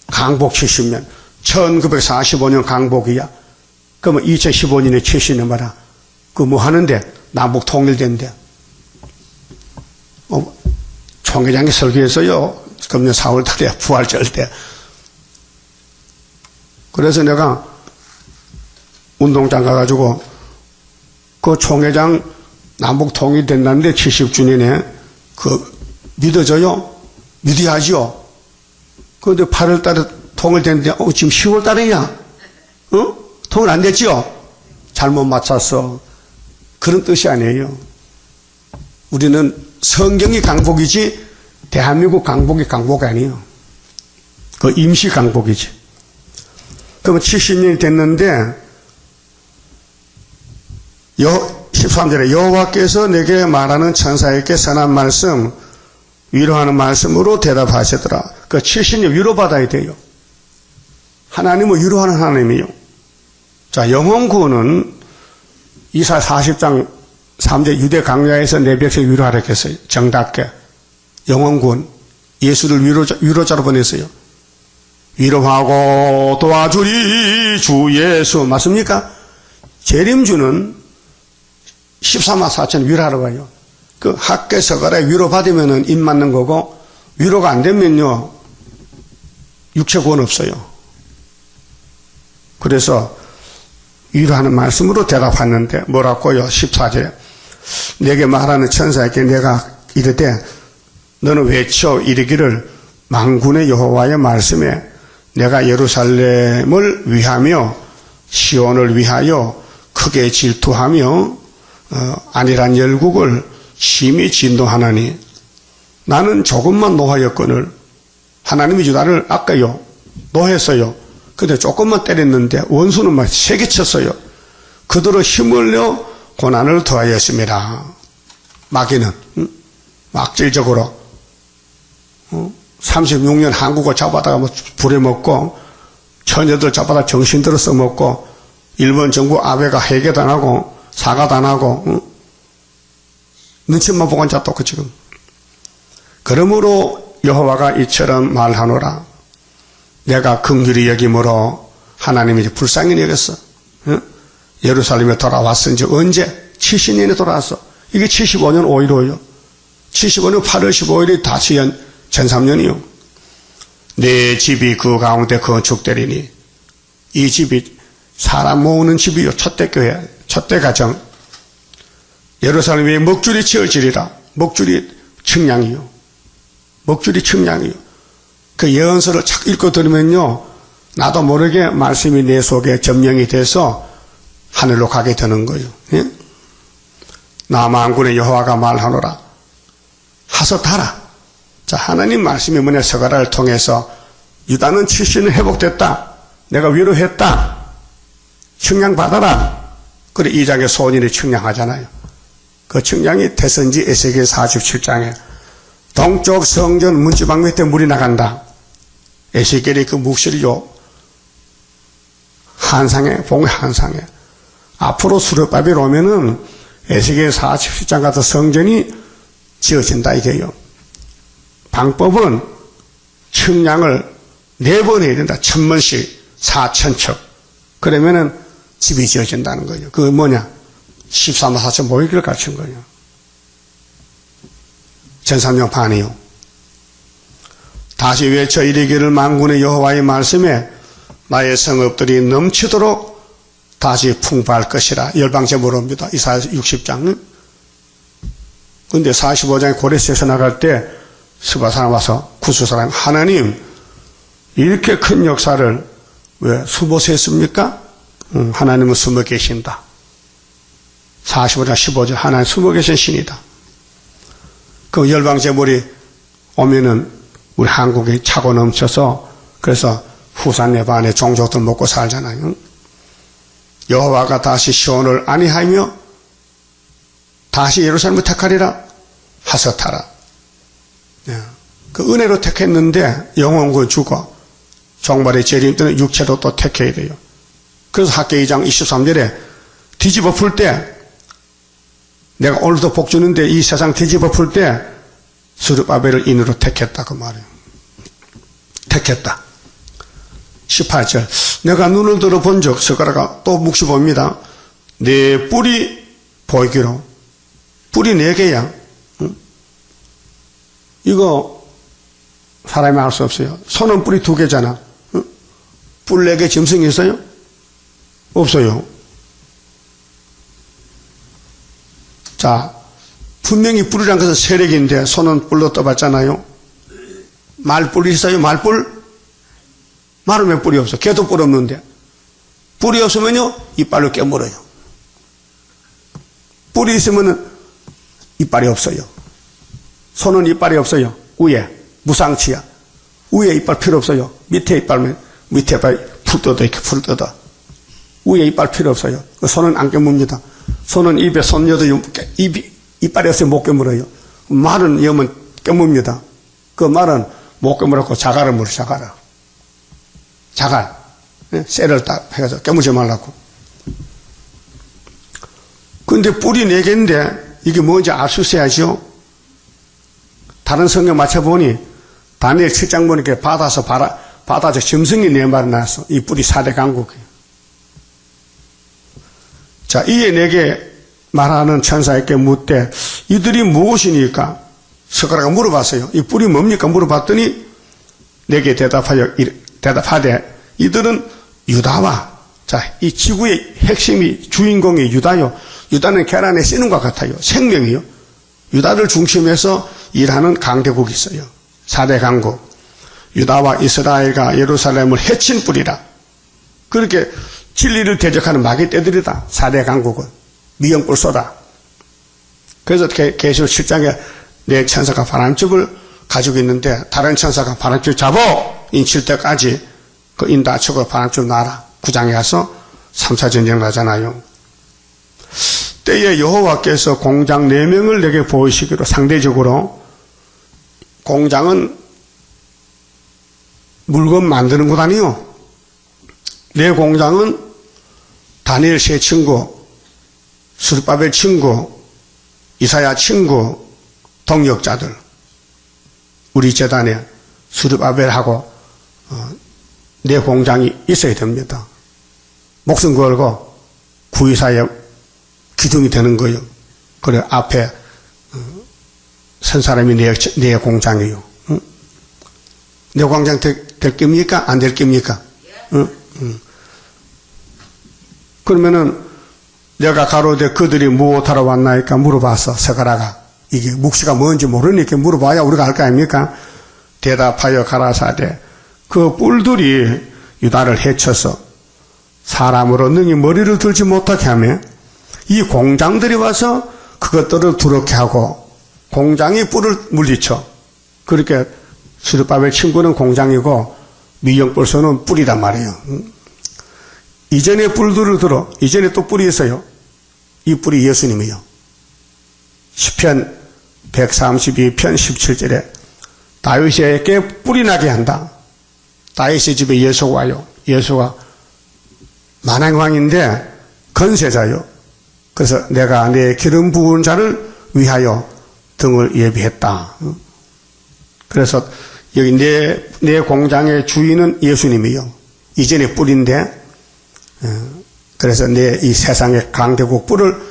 강복 70년. 1945년 강복이야. 그러면 2015년에 70년 말아. 그 뭐 하는데? 남북 통일된대. 총회장이 설교했어요. 금년 4월 달에 부활절 때. 그래서 내가 운동장 가가지고 그 총회장 남북 통일된다는데 70주년에 그 믿어져요? 믿어야죠. 그런데 8월 달에 통일됐는데 지금 10월 달이야. 통일 안 됐지요? 잘못 맞췄어. 그런 뜻이 아니에요. 우리는 성경이 강복이지 대한민국 강복이 강복 아니에요. 그 임시 강복이지. 그러면 70년이 됐는데 13절에 여호와께서 내게 말하는 천사에게 선한 말씀, 위로하는 말씀으로 대답하시더라. 그 70년 위로받아야 돼요. 하나님은 위로하는 하나님이요. 자, 영혼구원은 이사 40장 3절 유대 강야에서 내 백성 위로하라 했어요. 정답게. 영혼구원. 예수를 위로자로 보냈어요. 위로하고 도와주리 주 예수. 맞습니까? 재림주는 14만 4천 위로하러 가요. 그 학계 서가래 위로받으면은 입 맞는 거고, 위로가 안 되면요, 육체 구원 없어요. 그래서 위로하는 말씀으로 대답하는데 뭐라고요? 14절에 내게 말하는 천사에게 내가 이르되 너는 외쳐 이르기를 만군의 여호와의 말씀에 내가 예루살렘을 위하며 시온을 위하여 크게 질투하며 안일한 열국을 심히 진노하나니 나는 조금만 노하였거늘 하나님이 유다를 아까요 노했어요. 근데 조금만 때렸는데 원수는 막 세게 쳤어요. 그대로 힘을 내 고난을 더하였습니다. 마귀는 악질적으로 36년 한국을 잡아다가 뭐 부려먹고 처녀들 잡아다 정신들을 써먹고 일본 정부 아베가 해계당하고 사과당하고 눈치만 보고 앉았다고 지금. 그러므로 여호와가 이처럼 말하노라. 내가 긍휼히 여김으로 하나님이 불쌍히 여겼어. 예루살렘에 돌아왔은지 언제? 70년에 돌아왔어. 이게 75년 5일 후요. 75년 8월 15일이 다시 전삼년이요. 내 집이 그 가운데 건축되리니 이 집이 사람 모으는 집이요. 첫대 교회, 첫대 가정. 예루살렘에 먹줄이 지어지리라. 먹줄이 측량이요. 먹줄이 측량이요. 그 예언서를 착 읽고 들으면요, 나도 모르게 말씀이 내 속에 점령이 돼서 하늘로 가게 되는 거예요. 예? 나 만군의 여호와가 말하노라. 하소타라. 자, 하나님 말씀이 뭐냐? 서가라를 통해서 유다는 70년 회복됐다. 내가 위로했다. 측량받아라. 그래 2장에 소원인이 측량하잖아요. 그 측량이 대선지 에스겔 47장에 동쪽 성전 문지방 밑에 물이 나간다. 에스겔이 그 묵시를요, 환상해, 봉의 환상해. 앞으로 수르바벨 오면은 에스겔 47장 같은 성전이 지어진다 이게요. 방법은 측량을 4번 해야 된다. 1000번씩 4000척. 그러면은 집이 지어진다는 거예요. 그게 뭐냐? 14만 4천 모이기를 가르친 거예요. 전산용 판이요. 다시 외쳐 이르기를 만군의 여호와의 말씀에 나의 성읍들이 넘치도록 다시 풍부할 것이라. 열방제물 옵니다. 이사야 60장. 근데 45장에 고레스에서 나갈 때 스바 사람 와서 구수 사람 하나님 이렇게 큰 역사를 왜 숨어서 했습니까? 하나님은 숨어 계신다. 45장 15절 하나님 숨어 계신 신이다. 그 열방제물이 오면은 우리 한국이 차고 넘쳐서 그래서 후산 네반의 종족들 먹고 살잖아요. 여호와가 다시 시온을 안위하며 다시 예루살렘을 택하리라 하셨더라. 그 은혜로 택했는데 영혼은 죽어 종말의 재림 때는 육체로 또 택해야 돼요. 그래서 학개 2장 23절에 뒤집어 풀 때 내가 오늘도 복 주는데 이 세상 뒤집어 풀 때 스룹바벨을 인으로 택했다 그 말이에요. 택했다. 18절 내가 눈을 들어 본 적 스가랴가 또 묵시 봅니다. 내 뿔이 보이기로 뿔이 4개야. 이거 사람이 알 수 없어요. 손은 뿔이 2개잖아. 뿔 4개 짐승이 있어요? 없어요. 자, 분명히 뿔이란 것은 세력인데 손은 뿔로 떠봤잖아요. 말뿔이 있어요? 말뿔? 말은 왜 뿔이 없어? 개도 뿔 없는데. 뿔이 없으면요, 이빨로 깨물어요. 뿔이 있으면은 이빨이 없어요. 손은 이빨이 없어요. 위에 무상치야. 위에 이빨 필요 없어요. 밑에 이빨 풀 뜯어 이렇게 풀 뜯어. 위에 이빨 필요 없어요. 손은 안 깨뭅니다. 손은 입에 손 여도 이빨이 없어요. 못 깨물어요. 말은 여면 깨뭅니다. 그 말은 못 깨물었고 자갈을 물어. 자갈. 쇠를 딱 해가지고 깨물지 말라고. 근데 뿔이 4개인데 이게 뭔지 알 수 있어야죠. 다른 성경 맞춰보니 다니엘 7장 보니까 바다에서 짐승이 4마리 나왔어. 이 뿔이 4대 강국이에요. 자, 이에 4개 말하는 천사에게 묻되 이들이 무엇이니까? 스가랴가 물어봤어요. 이 뿔이 뭡니까? 물어봤더니 4개 대답하되 이들은 유다와 자, 이 지구의 핵심이 주인공이 유다요. 유다는 계란에 쓰는 것 같아요. 생명이요. 유다를 중심해서 일하는 강대국이 있어요. 4대 강국. 유다와 이스라엘과 예루살렘을 해친 뿌리라. 그렇게 진리를 대적하는 마귀 떼들이다. 4대 강국은. 미영불 쏘다. 그래서 계시록 7장에 내 천사가 바람집을 가지고 있는데 다른 천사가 바람집 잡어! 인칠 때까지 그 인다치고 바람집 놔라. 9장에 가서 3차 전쟁 나잖아요. 때에 여호와께서 공장 4명을 내게 보이시기로 상대적으로 공장은 물건 만드는 곳 아니요. 내 공장은 다니엘 세 친구, 스룹바벨 친구, 이사야 친구, 동역자들. 우리 재단에 스룹바벨하고 내 공장이 있어야 됩니다. 목숨 걸고 구이사에 기둥이 되는 거예요. 그래 앞에 선 사람이 내 공장이에요. 응? 내 공장 될 겁니까? 안 될 겁니까? 응? 그러면은 내가 가로되 그들이 무엇하러 왔나이까 물어봤어. 스가랴가. 이게 묵시가 뭔지 모르니까 물어봐야 우리가 알 거 아닙니까? 대답하여 가라사대 그 뿔들이 유다를 해쳐서 사람으로 능히 머리를 들지 못하게 하며 이 공장들이 와서 그것들을 두렵게 하고 공장이 뿔을 물리쳐. 그렇게 스룹바벨 친구는 공장이고 미영불소는 뿔이란 말이에요. 이전에 뿔들을 들어. 이전에 또 뿔이 있어요. 이 뿔이 예수님이요. 시편 132편 17절에 다윗에게 뿔이 나게 한다. 다윗의 집에 예수가 와요. 예수가 만왕왕인데 건세자요. 그래서 내가 내 기름 부은 자를 위하여 등을 예비했다. 그래서 여기 내 공장의 주인은 예수님이요. 이전에 뿔인데, 그래서 내 이 세상의 강대국 뿔을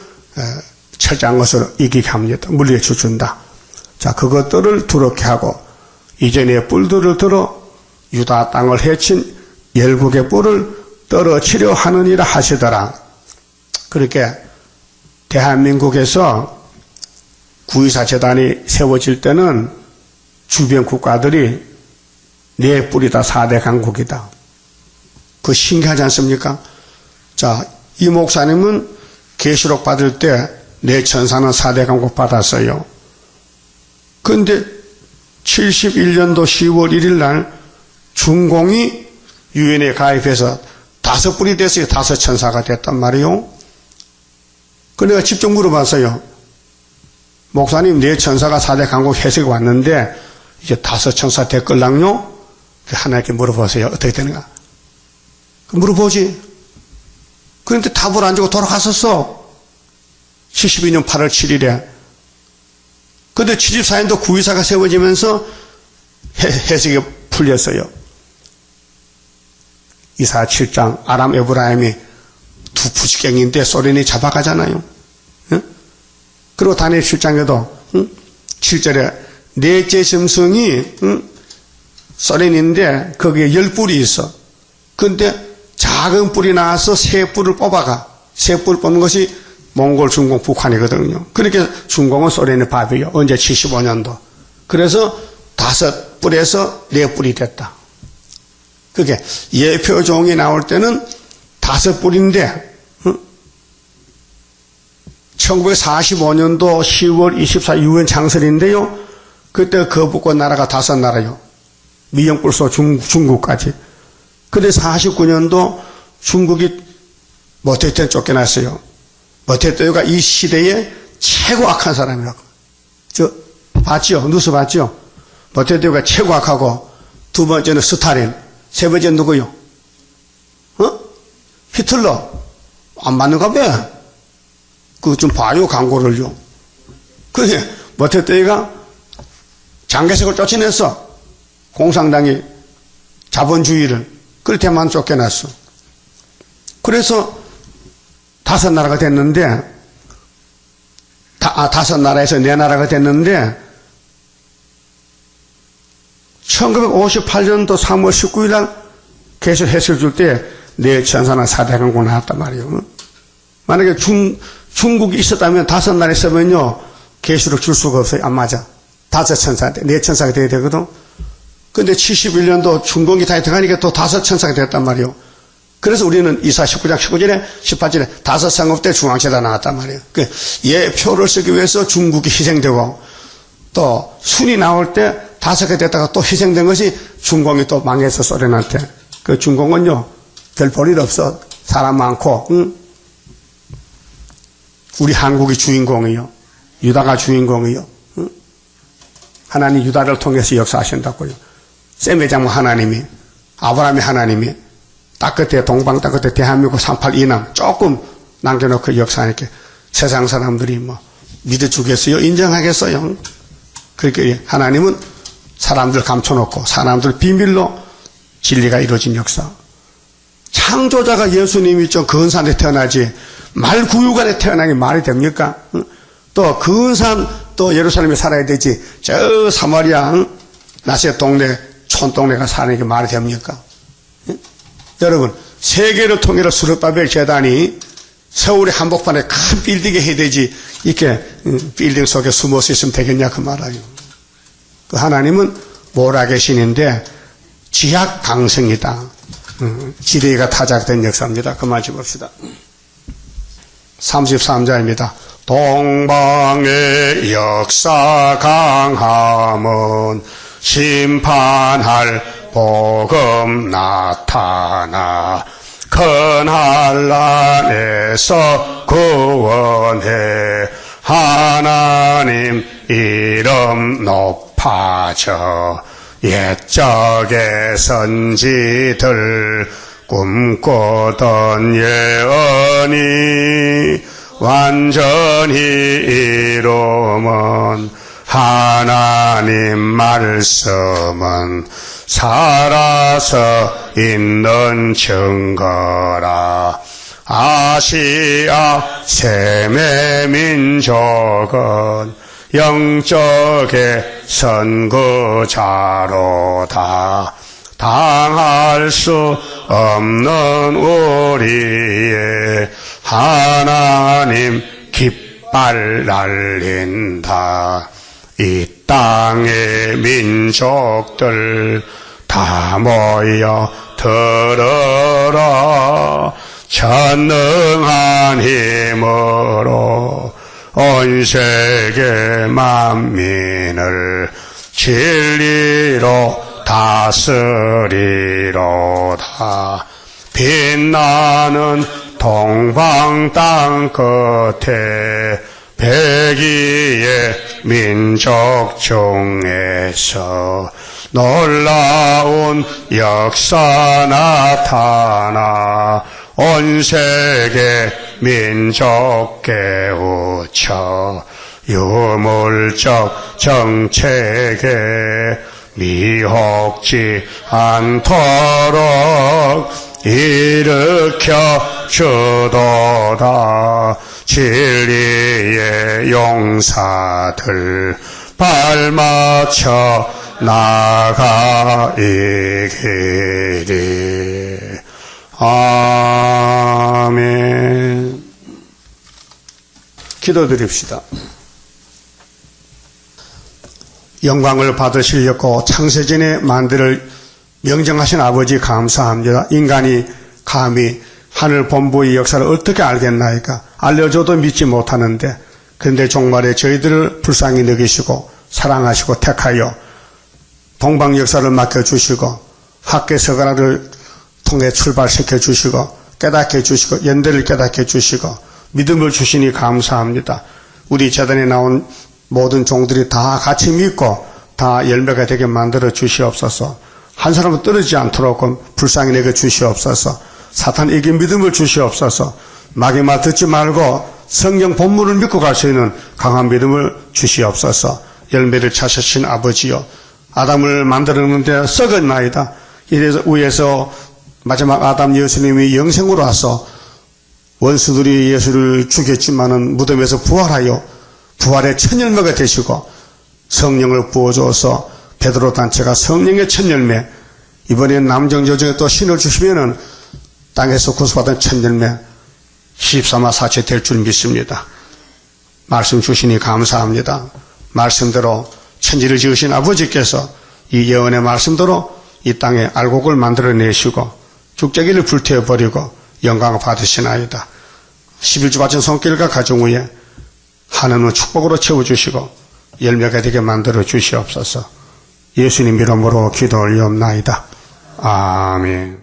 철저한 것으로 이기게 합니다. 물리쳐 준다. 자, 그것들을 두렵게 하고 이전의 뿔들을 들어 유다 땅을 해친 열국의 뿔을 떨어치려 하느니라 하시더라. 그렇게 대한민국에서 9.24 재단이 세워질 때는 주변 국가들이 내 뿔이다 4대 강국이다. 그 신기하지 않습니까? 자, 이 목사님은 계시록 받을 때 내 천사는 4대 강국 받았어요. 그런데 71년도 10월 1일 날 중공이 유엔에 가입해서 5뿔이 됐어요. 5천사가 됐단 말이요. 그 내가 직접 물어봤어요. 목사님, 내 천사가 4대 강국 해석이 왔는데 이제 5천사 됐걸랑요? 하나님께 물어보세요. 어떻게 되는가? 물어보지. 그런데 답을 안 주고 돌아갔었어. 72년 8월 7일에. 근데 74년도 9.24가 세워지면서 해석이 풀렸어요. 이사 7장 아람 에브라임이 두 부지경인데 소련이 잡아가잖아요. 응? 그리고 다니엘 7장에도 7절에 넷째 짐승이 소련인데 거기에 10뿔이 있어. 근데 작은 뿔이 나와서 새 뿔을 뽑아가. 새 뿔 뽑는 것이 몽골, 중공, 북한이거든요. 그렇게 중공은 소련의 밥이에요. 언제 75년도. 그래서 5뿔에서 4뿔이 됐다. 그게 예표종이 나올 때는 5뿔인데 1945년도 10월 24일 유엔 창설인데요. 그때 거부권 나라가 5나라요. 미영불소 중국까지. 근데 49년도 중국이 모태떼 쫓겨났어요. 모태떼가 이 시대에 최고 악한 사람이라고. 봤죠? 뉴스 봤죠? 모태떼가 최고 악하고 두 번째는 스탈린, 세 번째는 누구요? 히틀러. 안 맞는가 봐. 그거 좀 봐요, 광고를요. 그게 모태떼가 장개석을 쫓아냈어. 공산당이 자본주의를. 그렇게만 쫓겨났어. 그래서 5나라가 됐는데, 5나라에서 4나라가 됐는데, 1958년도 3월 19일 날 계속 해설 줄 때, 내 천사는 4대 강국 나왔단 말이에요. 만약에 중국이 있었다면 5나라 있으면요, 계시록 줄 수가 없어요. 안 맞아. 5천사한테, 4천사가 돼야 되거든. 근데 71년도 중공이 다 들어가니까 또 5천사가 됐단 말이에요. 그래서 우리는 이사 19장 19절에 18절에 5상급 때 중앙제다 나왔단 말이에요. 예표를 쓰기 위해서 중국이 희생되고 또 순이 나올 때 5개 됐다가 또 희생된 것이 중공이 또 망해서 소련한테. 그 중공은요, 별 볼일 없어. 사람 많고, 응? 우리 한국이 주인공이요. 유다가 주인공이요. 응? 하나님 유다를 통해서 역사하신다고요. 셈의 장모 하나님이, 아브라함의 하나님이, 딱 끝에 동방 딱 끝에 대한민국 38 이남 조금 남겨놓고 역사하니까 세상 사람들이 뭐 믿어주겠어요? 인정하겠어요? 그렇게 하나님은 사람들 감춰놓고 사람들 비밀로 진리가 이루어진 역사. 창조자가 예수님이 좀 근산에 태어나지 말구유관에 태어나기 말이 됩니까? 또 근산 또 예루살렘에 살아야 되지 저 사마리아 나세 동네 촌동네가 사는 게 말이 됩니까? 여러분, 세계를 통일할 수르바벨 재단이 서울의 한복판에 큰 빌딩에 해야 되지 이렇게 빌딩 속에 숨어서 있으면 되겠냐 그 말이에요. 그 하나님은 모라계신인데 지학 강성이다. 지뢰가 타작된 역사입니다. 그만 짚읍시다. 33절입니다. 동방의 역사 강함은 심판할 복음 나타나 큰 한란에서 구원해 하나님 이름 높아져 옛적의 선지들 꿈꾸던 예언이 완전히 이루면 하나님 말씀은 살아서 있는 증거라. 아시아 세계 민족은 영적의 선구자로다. 당할 수 없는 우리의 하나님 깃발 날린다. 이 땅의 민족들 다 모여 들어라. 전능한 힘으로 온 세계 만민을 진리로 다스리로다. 빛나는 동방 땅 끝에 백이의 민족 중에서 놀라운 역사 나타나 온 세계 민족 깨우쳐 유물적 정책에 미혹지 않도록 일으켜 주도다. 진리의 용사들 발맞춰 나가이기리. 아멘. 기도드립시다. 영광을 받으시려고 창세전에 만들을 명정하신 아버지 감사합니다. 인간이 감히 하늘 본부의 역사를 어떻게 알겠나이까? 알려줘도 믿지 못하는데, 그런데 종말에 저희들을 불쌍히 여기시고 사랑하시고 택하여 동방 역사를 맡겨주시고 학계 서가를 통해 출발시켜 주시고 깨닫게 해주시고 연대를 깨닫게 해주시고 믿음을 주시니 감사합니다. 우리 재단에 나온 모든 종들이 다 같이 믿고 다 열매가 되게 만들어 주시옵소서. 한 사람은 떨어지지 않도록 불쌍히 내게 주시옵소서. 사탄 이긴 믿음을 주시옵소서. 마귀 말 듣지 말고 성경 본문을 믿고 갈 수 있는 강한 믿음을 주시옵소서. 열매를 찾으신 아버지여, 아담을 만들었는데 썩었나이다. 이래서 위에서 마지막 아담 예수님이 영생으로 와서 원수들이 예수를 죽였지만은 무덤에서 부활하여 부활의 첫 열매가 되시고 성령을 부어줘서 베드로 단체가 성령의 첫 열매, 이번에 남정 여정에 또 신을 주시면은 땅에서 구속받은 첫 열매 13화 사체 될 줄 믿습니다. 말씀 주시니 감사합니다. 말씀대로 천지를 지으신 아버지께서 이 예언의 말씀대로 이 땅에 알곡을 만들어내시고 죽재기를 불태워버리고 영광을 받으시나이다. 11주 바친 손길과 가정 위에 하나님은 축복으로 채워주시고 열매가 되게 만들어 주시옵소서. 예수님 이름으로 기도 올리옵나이다. 아멘.